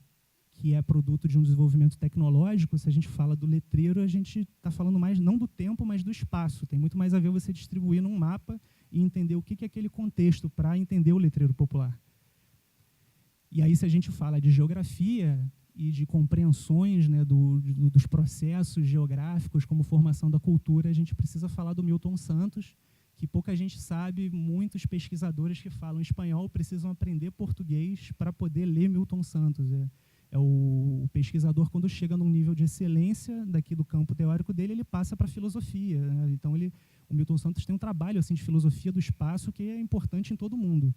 que é produto de um desenvolvimento tecnológico, se a gente fala do letreiro, a gente está falando mais não do tempo, mas do espaço. Tem muito mais a ver você distribuir num mapa e entender o que é aquele contexto para entender o letreiro popular. E aí, se a gente fala de geografia e de compreensões, né, dos processos geográficos como formação da cultura, a gente precisa falar do Milton Santos, que pouca gente sabe. Muitos pesquisadores que falam espanhol precisam aprender português para poder ler Milton Santos. O pesquisador, quando chega num nível de excelência daqui do campo teórico dele, ele passa para a filosofia, né? Então, o Milton Santos tem um trabalho assim, de filosofia do espaço que é importante em todo mundo.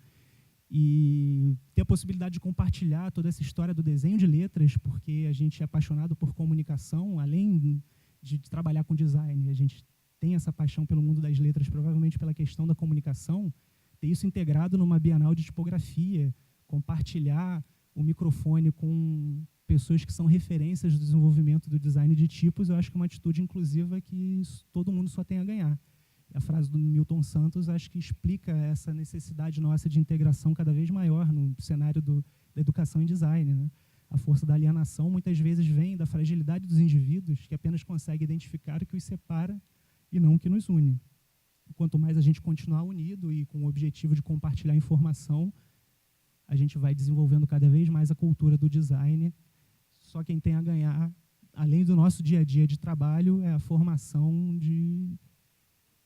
E ter a possibilidade de compartilhar toda essa história do desenho de letras, porque a gente é apaixonado por comunicação, além de trabalhar com design, a gente tem essa paixão pelo mundo das letras, provavelmente pela questão da comunicação, ter isso integrado numa Bienal de tipografia, compartilhar o microfone com pessoas que são referências do desenvolvimento do design de tipos, eu acho que é uma atitude inclusiva que todo mundo só tem a ganhar. A frase do Milton Santos acho que explica essa necessidade nossa de integração cada vez maior no cenário da educação em design, né? A força da alienação muitas vezes vem da fragilidade dos indivíduos, que apenas consegue identificar o que os separa e não o que nos une. Quanto mais a gente continuar unido e com o objetivo de compartilhar informação, a gente vai desenvolvendo cada vez mais a cultura do design. Só quem tem a ganhar, além do nosso dia a dia de trabalho, é a formação de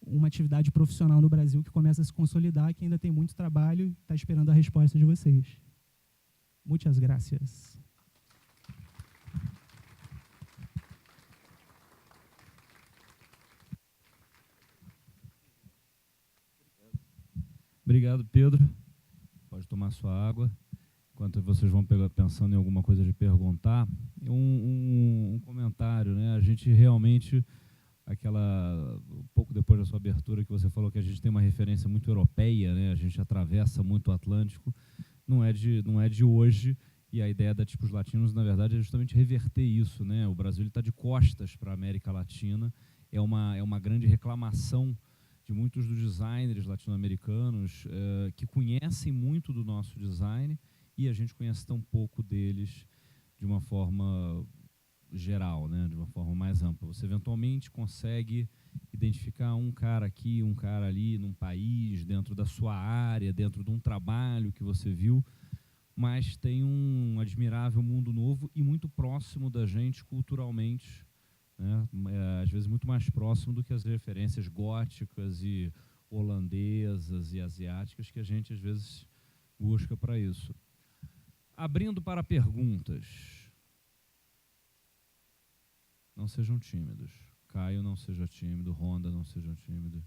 uma atividade profissional no Brasil que começa a se consolidar, que ainda tem muito trabalho e está esperando a resposta de vocês. Muitas gracias. Obrigado, Pedro. Pode tomar sua água. Enquanto vocês vão pensando em alguma coisa de perguntar, um comentário, né? A gente realmente, um pouco depois da sua abertura, que você falou que a gente tem uma referência muito europeia, né? A gente atravessa muito o Atlântico, não é de hoje, e a ideia da Tipos Latinos, na verdade, é justamente reverter isso, né? O Brasil está de costas para a América Latina, é uma grande reclamação de muitos dos designers latino-americanos que conhecem muito do nosso design, e a gente conhece tão pouco deles de uma forma geral, né, de uma forma mais ampla. Você eventualmente consegue identificar um cara aqui, um cara ali, num país, dentro da sua área, dentro de um trabalho que você viu, mas tem um admirável mundo novo e muito próximo da gente culturalmente, né? Às vezes muito mais próximo do que as referências góticas e holandesas e asiáticas que a gente às vezes busca para isso. Abrindo para perguntas. Não sejam tímidos. Caio, não seja tímido. Honda, não seja tímido.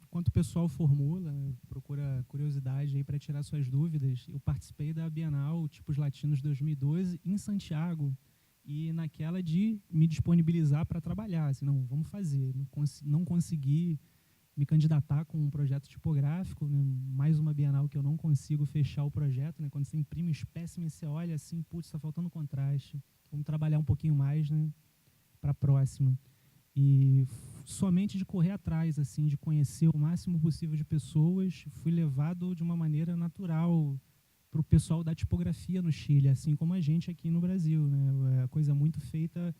Enquanto o pessoal formula, procura curiosidade aí para tirar suas dúvidas, eu participei da Bienal Tipos Latinos 2012 em Santiago, e naquela de me disponibilizar para trabalhar, assim, não, vamos fazer. Não consegui me candidatar com um projeto tipográfico, né, mais uma Bienal que eu não consigo fechar o projeto, né, quando você imprime o espécime, você olha assim, putz, está faltando contraste, vamos trabalhar um pouquinho mais, né, para a próxima. E somente de correr atrás, assim, de conhecer o máximo possível de pessoas, fui levado de uma maneira natural para o pessoal da tipografia no Chile, assim como a gente aqui no Brasil, né? É coisa muito feita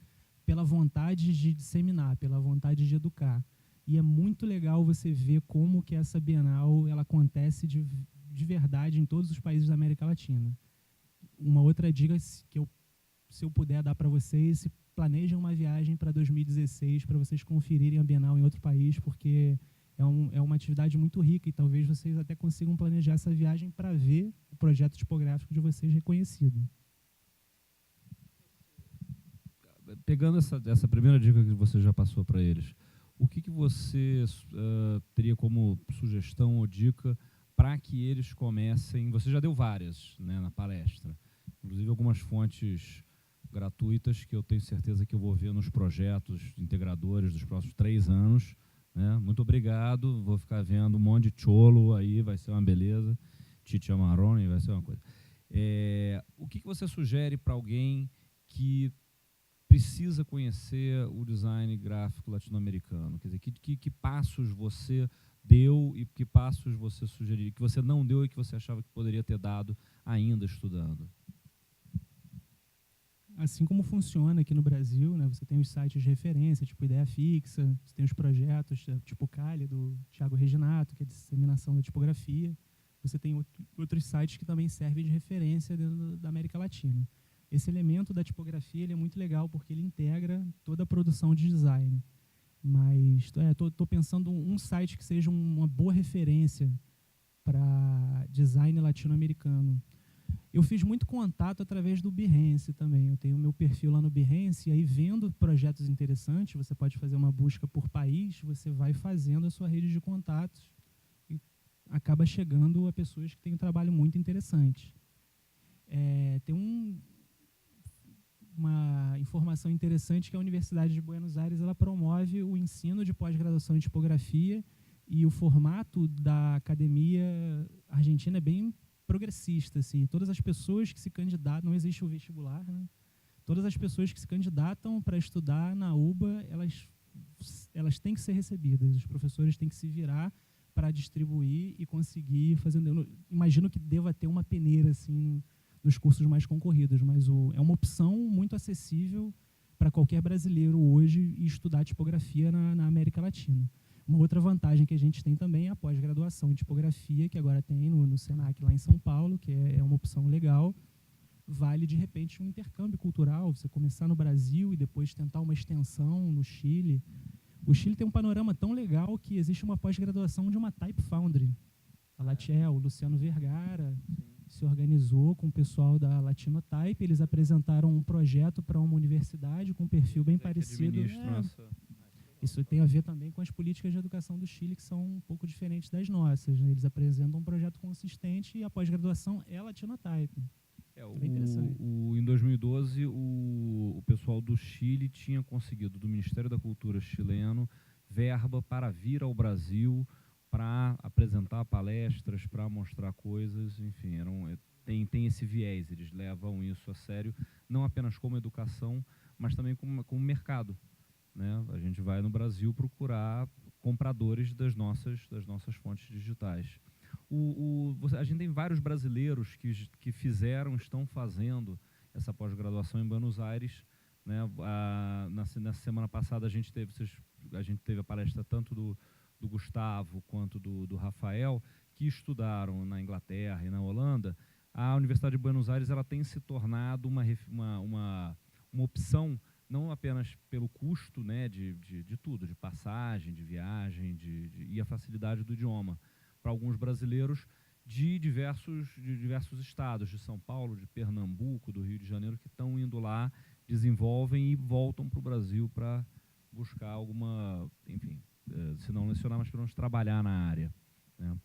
pela vontade de disseminar, pela vontade de educar. E é muito legal você ver como que essa Bienal ela acontece de verdade em todos os países da América Latina. Uma outra dica que se eu puder dar para vocês, planejem uma viagem para 2016 para vocês conferirem a Bienal em outro país, porque é uma atividade muito rica e talvez vocês até consigam planejar essa viagem para ver o projeto tipográfico de vocês reconhecido. Pegando essa primeira dica que você já passou para eles, o que você teria como sugestão ou dica para que eles comecem? Você já deu várias, né, na palestra, inclusive algumas fontes gratuitas que eu tenho certeza que eu vou ver nos projetos integradores dos próximos 3 anos. Né? Muito obrigado, vou ficar vendo um monte de cholo aí, vai ser uma beleza. Tite Amarone, vai ser uma coisa. O que você sugere para alguém que precisa conhecer o design gráfico latino-americano? Quer dizer, que passos você deu e que passos você sugeriria, que você não deu e que você achava que poderia ter dado ainda estudando? Assim como funciona aqui no Brasil, né, você tem os sites de referência, tipo Ideia Fixa, você tem os projetos, tipo Cali, do Thiago Reginato, que é de disseminação da tipografia. Você tem outros sites que também servem de referência dentro da América Latina. Esse elemento da tipografia ele é muito legal porque ele integra toda a produção de design. Mas estou pensando um site que seja uma boa referência para design latino-americano. Eu fiz muito contato através do Behance também. Eu tenho o meu perfil lá no Behance, e aí vendo projetos interessantes, você pode fazer uma busca por país, você vai fazendo a sua rede de contatos e acaba chegando a pessoas que têm um trabalho muito interessante. Tem uma informação interessante que a Universidade de Buenos Aires ela promove o ensino de pós-graduação em tipografia, e o formato da academia argentina é bem progressista, assim. Todas as pessoas que se candidatam, não existe o vestibular, né? Todas as pessoas que se candidatam para estudar na UBA, elas têm que ser recebidas. Os professores têm que se virar para distribuir e conseguir fazer. Eu imagino que deva ter uma peneira assim nos cursos mais concorridos, mas é uma opção muito acessível para qualquer brasileiro hoje estudar tipografia na América Latina. Uma outra vantagem que a gente tem também é a pós-graduação em tipografia, que agora tem no Senac lá em São Paulo, que é uma opção legal. Vale, de repente, um intercâmbio cultural, você começar no Brasil e depois tentar uma extensão no Chile. O Chile tem um panorama tão legal que existe uma pós-graduação de uma Type Foundry. A Latiel, o Luciano Vergara, se organizou com o pessoal da Latinotype, eles apresentaram um projeto para uma universidade com um perfil bem parecido. Isso tem a ver também com as políticas de educação do Chile, que são um pouco diferentes das nossas. Né? Eles apresentam um projeto consistente e a pós-graduação é Latinotype. Bem interessante. Em 2012, o pessoal do Chile tinha conseguido, do Ministério da Cultura chileno, verba para vir ao Brasil para apresentar palestras, para mostrar coisas, enfim, tem esse viés, eles levam isso a sério, não apenas como educação, mas também como mercado. Né? A gente vai no Brasil procurar compradores das nossas fontes digitais. A gente tem vários brasileiros que fizeram, estão fazendo essa pós-graduação em Buenos Aires, né? Na semana passada a gente teve a palestra tanto do Gustavo quanto do Rafael, que estudaram na Inglaterra e na Holanda. A Universidade de Buenos Aires ela tem se tornado uma opção, não apenas pelo custo, né, de tudo, de passagem, de viagem, e a facilidade do idioma, para alguns brasileiros de diversos estados, de São Paulo, de Pernambuco, do Rio de Janeiro, que estão indo lá, desenvolvem e voltam para o Brasil para buscar alguma, enfim, se não lecionar, mas pelo menos trabalhar na área, né?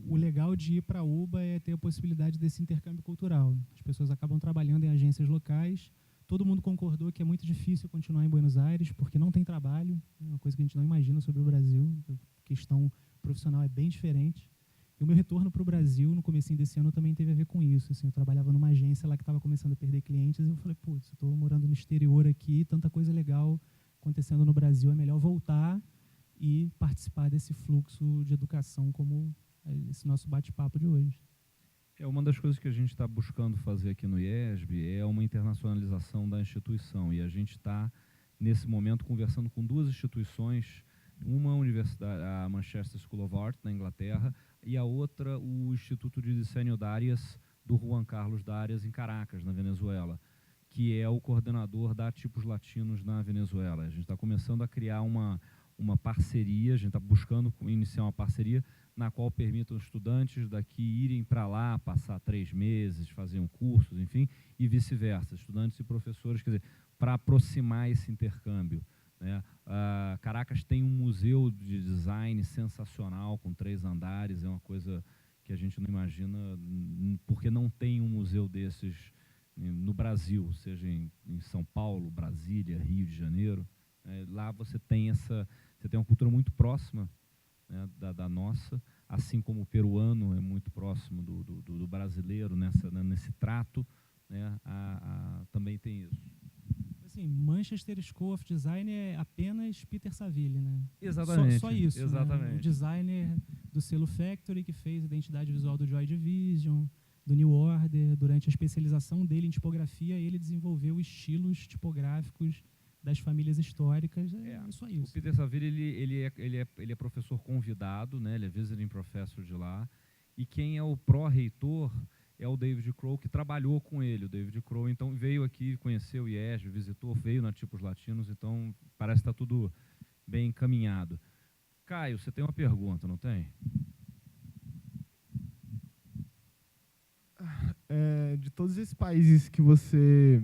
O legal de ir para a UBA é ter a possibilidade desse intercâmbio cultural. As pessoas acabam trabalhando em agências locais. Todo mundo concordou que é muito difícil continuar em Buenos Aires, porque não tem trabalho, é uma coisa que a gente não imagina sobre o Brasil. A questão profissional é bem diferente. E o meu retorno para o Brasil, no comecinho desse ano, também teve a ver com isso. Assim, eu trabalhava numa agência lá que estava começando a perder clientes, e eu falei, putz, estou morando no exterior aqui, tanta coisa legal acontecendo no Brasil, é melhor voltar e participar desse fluxo de educação como esse nosso bate-papo de hoje. Uma das coisas que a gente está buscando fazer aqui no IESB é uma internacionalização da instituição, e a gente está, nesse momento, conversando com duas instituições, uma universidade, a Manchester School of Art, na Inglaterra, e a outra, o Instituto de Diseño Darias, do Juan Carlos Darias, em Caracas, na Venezuela, que é o coordenador da Tipos Latinos na Venezuela. A gente está começando a criar uma parceria, a gente está buscando iniciar uma parceria na qual permitam os estudantes daqui irem para lá, passar 3 meses, fazer cursos, enfim, e vice-versa, estudantes e professores, quer dizer, para aproximar esse intercâmbio, né? Caracas tem um museu de design sensacional, com 3 andares, é uma coisa que a gente não imagina, porque não tem um museu desses no Brasil, seja em São Paulo, Brasília, Rio de Janeiro. Lá você tem uma cultura muito próxima, né, da nossa, assim como o peruano é muito próximo do brasileiro nesse trato, né, também tem isso. Assim, Manchester School of Design é apenas Peter Saville, né? Exatamente. Só isso. Exatamente. Né? O designer do selo Factory, que fez a identidade visual do Joy Division, do New Order. Durante a especialização dele em tipografia, ele desenvolveu estilos tipográficos das famílias históricas. Só isso. O Peter Saville ele é professor convidado, né? Ele é visiting professor de lá, e quem é o pró-reitor é o David Crow, que trabalhou com ele. O David Crow, então, veio aqui, conheceu o IESB, visitou, veio na Tipos Latinos, então parece que está tudo bem encaminhado. Caio, você tem uma pergunta, não tem? De todos esses países que você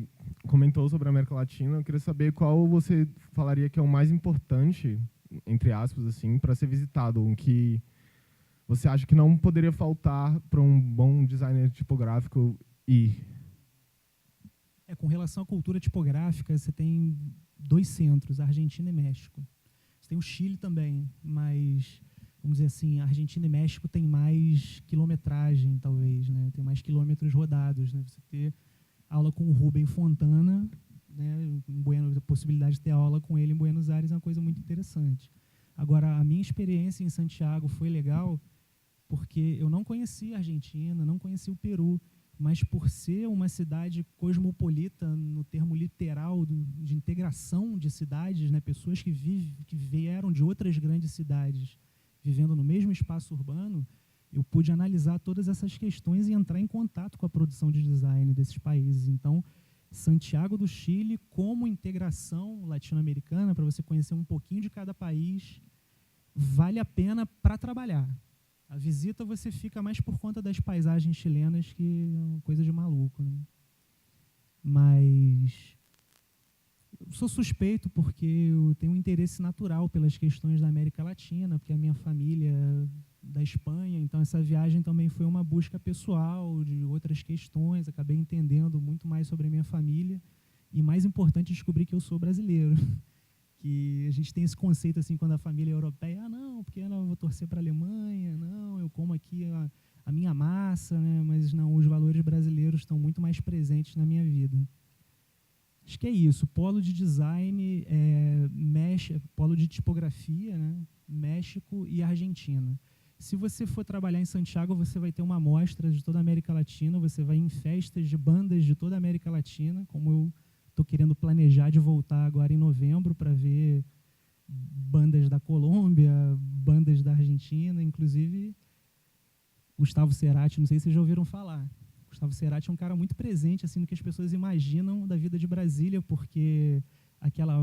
comentou sobre a América Latina, eu queria saber qual você falaria que é o mais importante, entre aspas, assim, para ser visitado, um que você acha que não poderia faltar para um bom designer tipográfico ir? Com relação à cultura tipográfica, você tem 2 centros, Argentina e México. Você tem o Chile também, mas, vamos dizer assim, Argentina e México tem mais quilometragem, talvez, né? Tem mais quilômetros rodados, né? Você ter aula com o Rubem Fontana, né? A possibilidade de ter aula com ele em Buenos Aires é uma coisa muito interessante. Agora, a minha experiência em Santiago foi legal porque eu não conhecia a Argentina, não conhecia o Peru, mas por ser uma cidade cosmopolita, no termo literal de integração de cidades, né, pessoas que vieram de outras grandes cidades, vivendo no mesmo espaço urbano, eu pude analisar todas essas questões e entrar em contato com a produção de design desses países. Então, Santiago do Chile, como integração latino-americana, para você conhecer um pouquinho de cada país, vale a pena para trabalhar. A visita você fica mais por conta das paisagens chilenas, que é uma coisa de maluco, né? Mas eu sou suspeito porque eu tenho um interesse natural pelas questões da América Latina, porque a minha família é da Espanha, então essa viagem também foi uma busca pessoal de outras questões, acabei entendendo muito mais sobre a minha família e, mais importante, descobri que eu sou brasileiro. Que a gente tem esse conceito assim, quando a família é europeia, não, porque eu vou torcer para a Alemanha, não, eu como aqui a minha massa, né? Mas não, os valores brasileiros estão muito mais presentes na minha vida. Acho que é isso, polo de design, polo de tipografia, né? México e Argentina. Se você for trabalhar em Santiago, você vai ter uma amostra de toda a América Latina, você vai em festas de bandas de toda a América Latina, como eu estou querendo planejar de voltar agora em novembro para ver bandas da Colômbia, bandas da Argentina, inclusive Gustavo Cerati, não sei se vocês já ouviram falar. Gustavo Cerati é um cara muito presente assim, no que as pessoas imaginam da vida de Brasília, porque aquela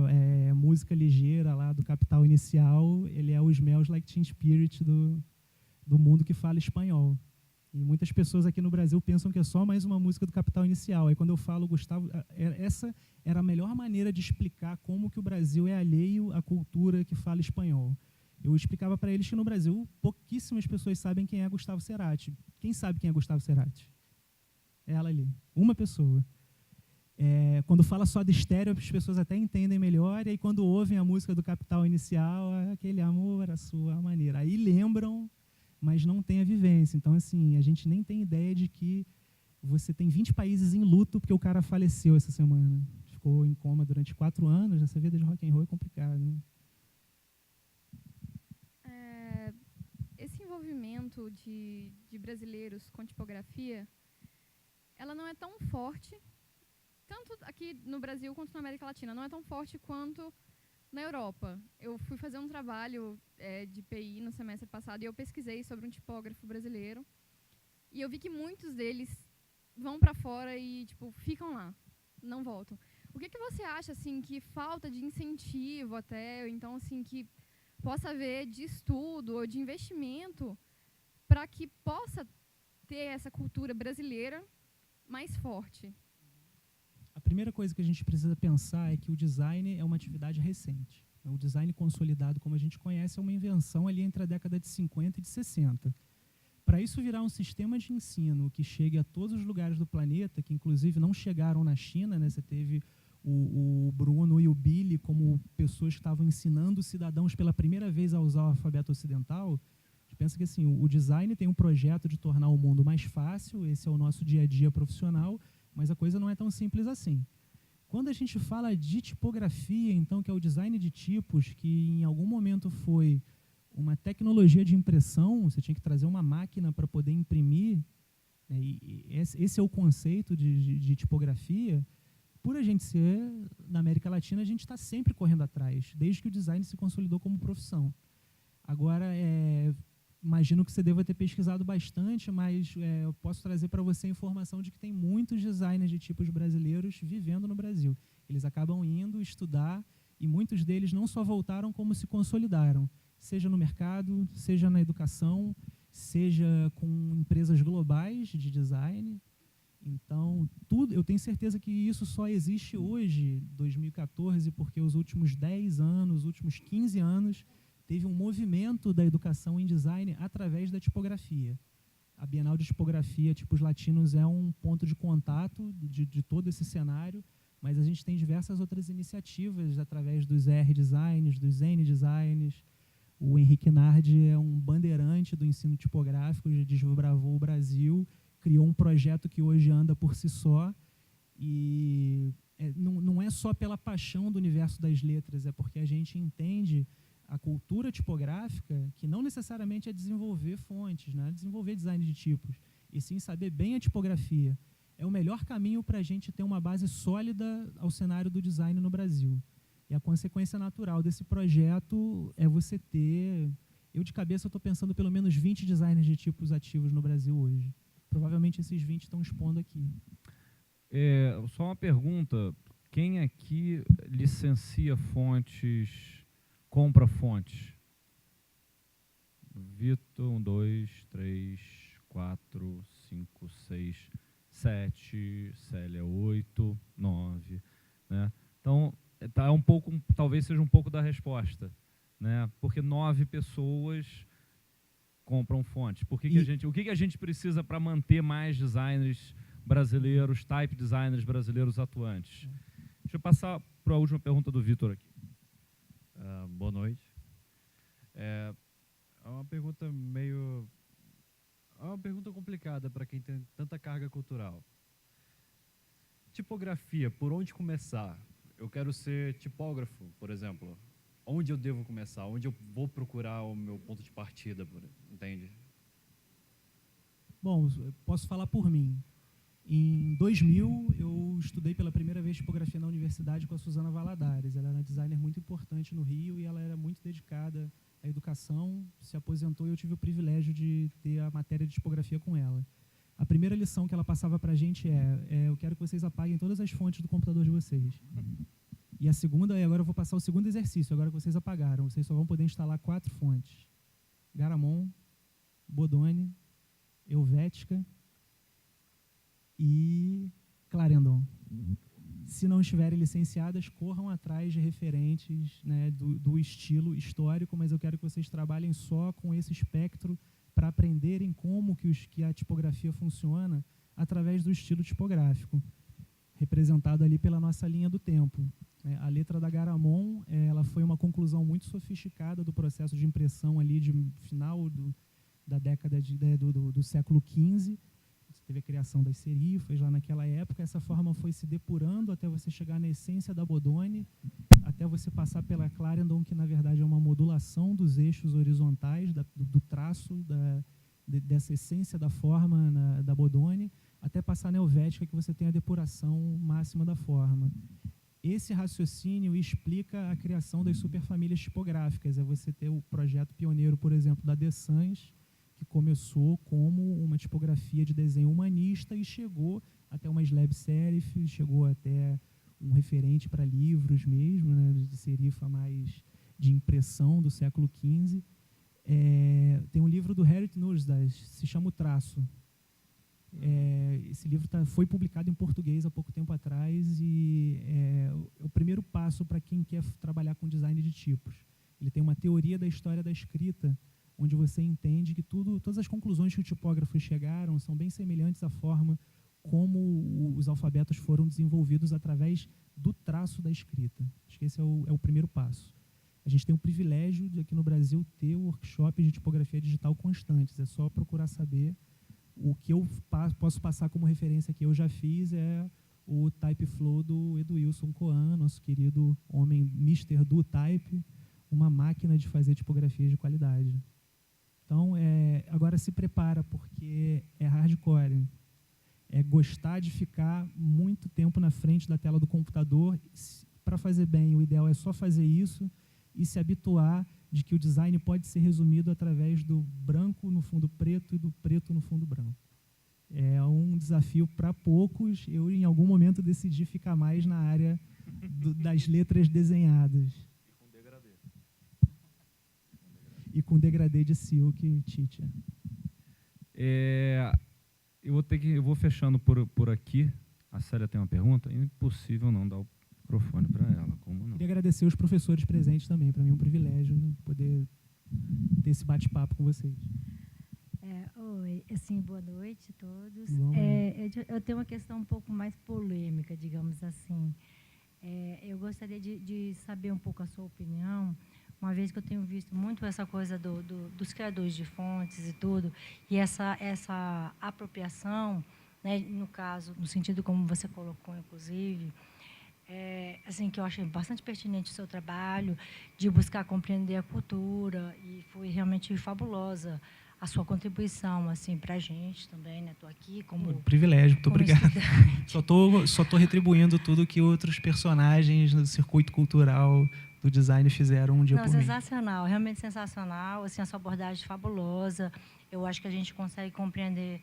música ligeira lá do Capital Inicial, ele é o Smells Like Teen Spirit do mundo que fala espanhol. E muitas pessoas aqui no Brasil pensam que é só mais uma música do Capital Inicial. Aí quando eu falo Gustavo, essa era a melhor maneira de explicar como que o Brasil é alheio à cultura que fala espanhol. Eu explicava para eles que no Brasil pouquíssimas pessoas sabem quem é Gustavo Cerati. Quem sabe quem é Gustavo Cerati? Ela ali, uma pessoa. Quando fala só de estéreo, as pessoas até entendem melhor, e aí quando ouvem a música do Capital Inicial, aquele amor, a sua maneira. Aí lembram, mas não tem a vivência. Então, assim, a gente nem tem ideia de que você tem 20 países em luto porque o cara faleceu essa semana. Ficou em coma durante 4 anos, essa vida de rock and roll é complicado, né? Esse envolvimento de brasileiros com tipografia, ela não é tão forte, tanto aqui no Brasil quanto na América Latina, não é tão forte quanto na Europa. Eu fui fazer um trabalho de PI no semestre passado e eu pesquisei sobre um tipógrafo brasileiro e eu vi que muitos deles vão para fora e tipo ficam lá, não voltam. O que você acha assim que falta de incentivo até, ou então assim que possa haver de estudo ou de investimento para que possa ter essa cultura brasileira mais forte? A primeira coisa que a gente precisa pensar é que o design é uma atividade recente. O design consolidado, como a gente conhece, é uma invenção ali entre a década de 50 e de 60. Para isso virar um sistema de ensino que chegue a todos os lugares do planeta, que inclusive não chegaram na China, né? Você teve o Bruno e o Billy como pessoas que estavam ensinando cidadãos pela primeira vez a usar o alfabeto ocidental. A gente pensa que assim, o design tem um projeto de tornar o mundo mais fácil, esse é o nosso dia a dia profissional, mas a coisa não é tão simples assim. Quando a gente fala de tipografia, então, que é o design de tipos, que em algum momento foi uma tecnologia de impressão, você tinha que trazer uma máquina para poder imprimir, né, e esse é o conceito de tipografia. Por a gente ser na América Latina, a gente está sempre correndo atrás, desde que o design se consolidou como profissão. Agora, imagino que você deva ter pesquisado bastante, mas eu posso trazer para você a informação de que tem muitos designers de tipos brasileiros vivendo no Brasil. Eles acabam indo estudar e muitos deles não só voltaram, como se consolidaram, seja no mercado, seja na educação, seja com empresas globais de design. Então, eu tenho certeza que isso só existe hoje, 2014, porque os últimos 10 anos, os últimos 15 anos, teve um movimento da educação em design através da tipografia. A Bienal de Tipografia Tipos Latinos é um ponto de contato de todo esse cenário, mas a gente tem diversas outras iniciativas através dos R-Designs, dos N-Designs. O Henrique Nardi é um bandeirante do ensino tipográfico, já desbravou o Brasil, criou um projeto que hoje anda por si só, e não é só pela paixão do universo das letras, é porque a gente entende a cultura tipográfica, que não necessariamente é desenvolver fontes, né? Desenvolver design de tipos, e sim saber bem a tipografia. É o melhor caminho para a gente ter uma base sólida ao cenário do design no Brasil. E a consequência natural desse projeto é você ter... Eu, de cabeça, estou pensando pelo menos 20 designers de tipos ativos no Brasil hoje. Provavelmente esses 20 estão expondo aqui. Só uma pergunta. Quem aqui licencia fontes, compra fontes? Vitor, 1, 2, 3, 4, 5, 6, 7, Célia, 8, 9. Né? Então, talvez seja um pouco da resposta. Né? Porque 9 pessoas compram fontes. O que a gente precisa para manter mais designers brasileiros, type designers brasileiros atuantes? Deixa eu passar para a última pergunta do Vitor aqui. Boa noite. É uma pergunta uma pergunta complicada para quem tem tanta carga cultural. Tipografia, por onde começar? Eu quero ser tipógrafo, por exemplo. onde eu devo começar, onde eu vou procurar o meu ponto de partida, entende? Bom, posso falar por mim. Em 2000, eu estudei pela primeira vez tipografia na universidade com a Suzana Valadares. Ela era uma designer muito importante no Rio e ela era muito dedicada à educação, se aposentou e eu tive o privilégio de ter a matéria de tipografia com ela. A primeira lição que ela passava para a gente eu quero que vocês apaguem todas as fontes do computador de vocês. E a segunda agora eu vou passar o segundo exercício, agora que vocês apagaram. Vocês só vão poder instalar 4 fontes. Garamond, Bodoni, Helvética e Clarendon. Se não estiverem licenciadas, corram atrás de referentes, né, do estilo histórico, mas eu quero que vocês trabalhem só com esse espectro para aprenderem como que a tipografia funciona através do estilo tipográfico, representado ali pela nossa linha do tempo. A letra da Garamond, ela foi uma conclusão muito sofisticada do processo de impressão ali de final da década do século XV. Você teve a criação das serifas lá naquela época. Essa forma foi se depurando até você chegar na essência da Bodoni, até você passar pela Clarendon, que na verdade é uma modulação dos eixos horizontais, do traço, dessa essência da forma da Bodoni, até passar na Helvética, que você tem a depuração máxima da forma. Esse raciocínio explica a criação das superfamílias tipográficas. É você ter o projeto pioneiro, por exemplo, da Dessange, que começou como uma tipografia de desenho humanista e chegou até uma slab serif, chegou até um referente para livros mesmo, né, de serifa mais de impressão do século XV. Tem um livro do Harriet Nurses, se chama O Traço. Esse livro foi publicado em português há pouco tempo atrás e é o primeiro passo para quem quer trabalhar com design de tipos. Ele tem uma teoria da história da escrita, onde você entende que todas as conclusões que os tipógrafos chegaram são bem semelhantes à forma como os alfabetos foram desenvolvidos através do traço da escrita. Acho que esse é o primeiro passo. A gente tem o privilégio de aqui no Brasil ter workshops de tipografia digital constantes. É só procurar saber. O que eu posso passar como referência que eu já fiz é o Typeflow do Edwilson Coan, nosso querido homem Mr. Do Type, uma máquina de fazer tipografias de qualidade. Então, agora se prepara, porque é hardcore. É gostar de ficar muito tempo na frente da tela do computador. Para fazer bem, o ideal é só fazer isso e se habituar de que o design pode ser resumido através do branco no fundo preto e do preto no fundo branco. É um desafio para poucos. Eu, em algum momento, decidi ficar mais na área das letras desenhadas. E com degradê de silk, Titia. Eu vou fechando por aqui. A Célia tem uma pergunta? É impossível não dar o microfone para ela. Como não? Queria agradecer os professores presentes também. Para mim é um privilégio, né, poder ter esse bate-papo com vocês. Oi, assim, boa noite a todos. Bom, eu tenho uma questão um pouco mais polêmica, digamos assim. Eu gostaria de saber um pouco a sua opinião, uma vez que eu tenho visto muito essa coisa dos criadores de fontes e tudo, e essa apropriação, né, no caso, no sentido como você colocou, inclusive, assim, que eu achei bastante pertinente o seu trabalho, de buscar compreender a cultura, e foi realmente fabulosa a sua contribuição, assim, para a gente também, né? Estou aqui como privilégio, muito obrigado. Estudante. Só tô retribuindo tudo que outros personagens do circuito cultural do design fizeram um dia por mim. Sensacional, realmente sensacional, assim, a sua abordagem fabulosa. Eu acho que a gente consegue compreender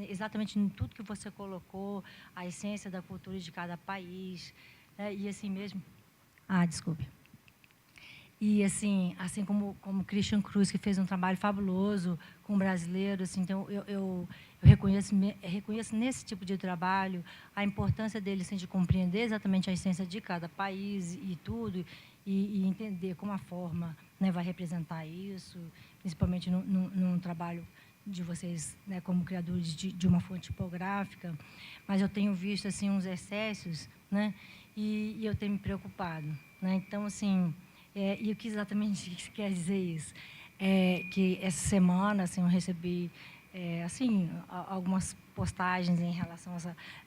exatamente em tudo que você colocou, a essência da cultura de cada país, né? E assim mesmo... desculpe. E assim como Christian Cruz, que fez um trabalho fabuloso com brasileiros, assim, então eu reconheço nesse tipo de trabalho a importância dele, assim, de compreender exatamente a essência de cada país e tudo, e entender como a forma, né, vai representar isso, principalmente num trabalho de vocês, né, como criadores de uma fonte tipográfica. Mas eu tenho visto assim uns excessos, né, e eu tenho me preocupado, né? Então, assim, e o que exatamente quer dizer isso? Que essa semana, assim, eu recebi assim, algumas postagens em relação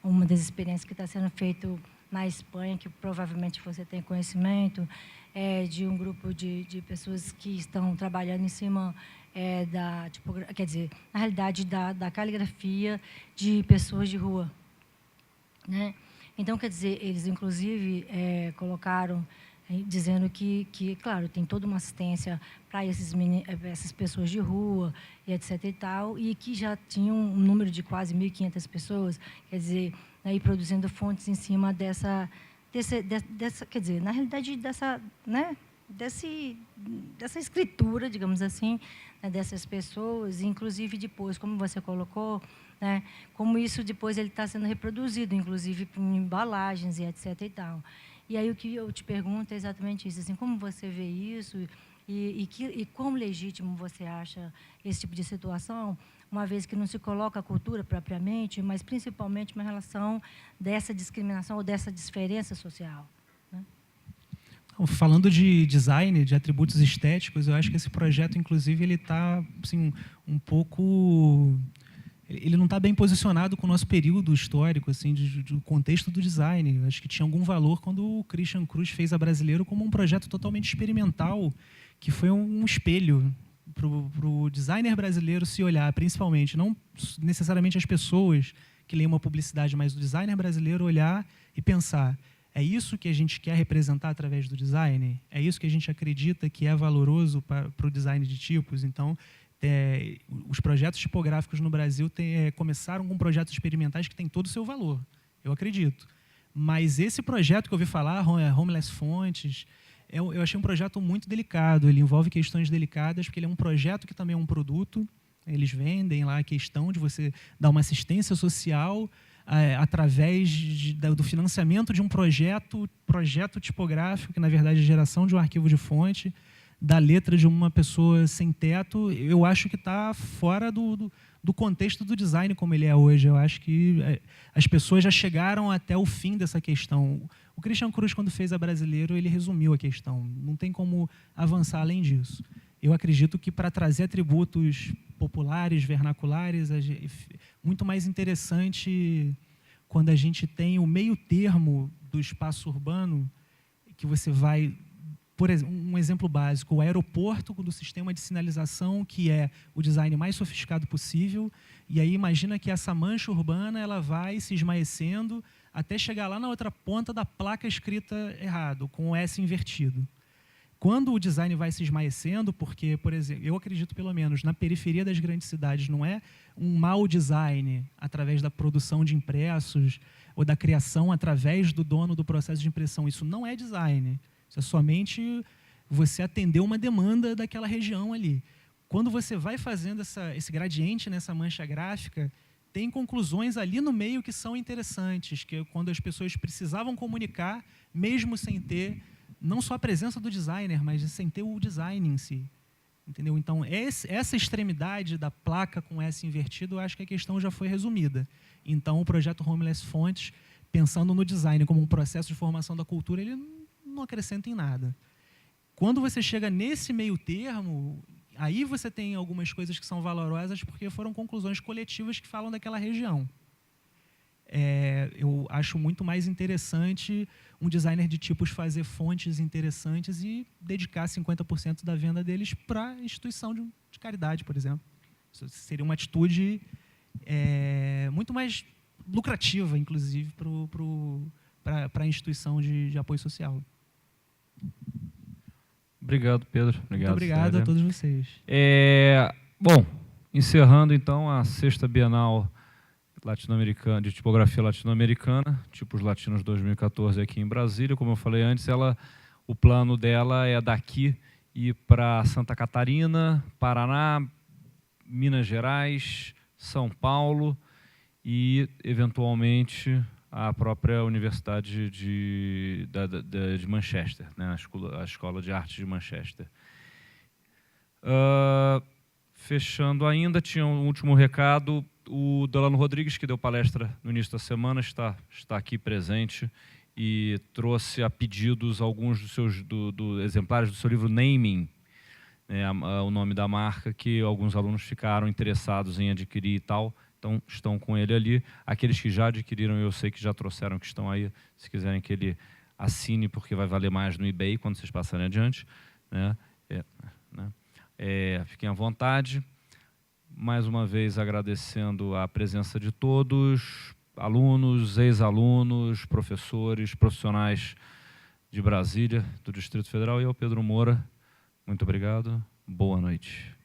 a uma das experiências que está sendo feito na Espanha, que provavelmente você tem conhecimento, de um grupo de pessoas que estão trabalhando em cima da tipografia, quer dizer, na realidade, da caligrafia de pessoas de rua, né? Então, quer dizer, eles, inclusive, colocaram, dizendo que, claro, tem toda uma assistência para essas pessoas de rua, e etc. e tal, e que já tinham um número de quase 1.500 pessoas, quer dizer, aí produzindo fontes em cima dessa, quer dizer, na realidade, dessa, né, dessa escritura, digamos assim, né, dessas pessoas, inclusive depois, como você colocou, né, como isso depois ele está sendo reproduzido, inclusive em embalagens e etc. e tal. E aí o que eu te pergunto é exatamente isso, assim, como você vê isso e quão legítimo você acha esse tipo de situação, uma vez que não se coloca a cultura propriamente, mas principalmente uma relação dessa discriminação ou dessa diferença social, né? Falando de design, de atributos estéticos, eu acho que esse projeto, inclusive, ele está assim, um pouco... Ele não está bem posicionado com o nosso período histórico, assim, do contexto do design. Eu acho que tinha algum valor quando o Christian Cruz fez a Brasileiro como um projeto totalmente experimental, que foi um espelho para o designer brasileiro se olhar, principalmente, não necessariamente as pessoas que leem uma publicidade, mas o designer brasileiro olhar e pensar: é isso que a gente quer representar através do design? É isso que a gente acredita que é valoroso para o design de tipos? Então, os projetos tipográficos no Brasil começaram com projetos experimentais que têm todo o seu valor, eu acredito. Mas esse projeto que eu ouvi falar, Homeless Fontes, eu achei um projeto muito delicado. Ele envolve questões delicadas, porque ele é um projeto que também é um produto. Eles vendem lá a questão de você dar uma assistência social através do financiamento de um projeto tipográfico, que na verdade é a geração de um arquivo de fonte, da letra de uma pessoa sem teto. Eu acho que está fora do contexto do design como ele é hoje. Eu acho que as pessoas já chegaram até o fim dessa questão. O Christian Cruz, quando fez a Brasileiro, ele resumiu a questão. Não tem como avançar além disso. Eu acredito que, para trazer atributos populares, vernaculares, muito mais interessante quando a gente tem o meio termo do espaço urbano, que você vai... Por exemplo, um exemplo básico, o aeroporto do sistema de sinalização, que é o design mais sofisticado possível, e aí imagina que essa mancha urbana ela vai se esmaecendo até chegar lá na outra ponta da placa escrita errado, com o S invertido. Quando o design vai se esmaecendo, porque, por exemplo, eu acredito pelo menos, na periferia das grandes cidades, não é um mau design através da produção de impressos ou da criação através do dono do processo de impressão. Isso não é design. Isso é somente você atender uma demanda daquela região ali. Quando você vai fazendo esse gradiente nessa mancha gráfica, tem conclusões ali no meio que são interessantes, que é quando as pessoas precisavam comunicar, mesmo sem ter, não só a presença do designer, mas sem ter o design em si. Entendeu? Então, essa extremidade da placa com S invertido, eu acho que a questão já foi resumida. Então, o projeto Homeless Fontes, pensando no design como um processo de formação da cultura, ele não acrescenta em nada. Quando você chega nesse meio termo, aí você tem algumas coisas que são valorosas porque foram conclusões coletivas que falam daquela região. Eu acho muito mais interessante um designer de tipos fazer fontes interessantes e dedicar 50% da venda deles para a instituição de caridade, por exemplo. Isso seria uma atitude muito mais lucrativa, inclusive, para a instituição de apoio social. Obrigado, Pedro. Muito obrigado a todos vocês. Bom, encerrando então a 6ª Bienal latino-americana, de tipografia latino-americana, Tipos Latinos 2014 aqui em Brasília. Como eu falei antes, o plano dela é daqui ir para Santa Catarina, Paraná, Minas Gerais, São Paulo e, eventualmente, a própria Universidade de Manchester, né, a Escola de Artes de Manchester. Fechando ainda, tinha um último recado. O Delano Rodrigues, que deu palestra no início da semana, está aqui presente e trouxe a pedidos alguns dos seus exemplares do seu livro Naming, né, o nome da marca, que alguns alunos ficaram interessados em adquirir e tal. Então, estão com ele ali. Aqueles que já adquiriram, eu sei que já trouxeram, que estão aí, se quiserem que ele assine, porque vai valer mais no eBay quando vocês passarem adiante, né? Fiquem à vontade. Mais uma vez agradecendo a presença de todos, alunos, ex-alunos, professores, profissionais de Brasília, do Distrito Federal, e ao Pedro Moura. Muito obrigado. Boa noite.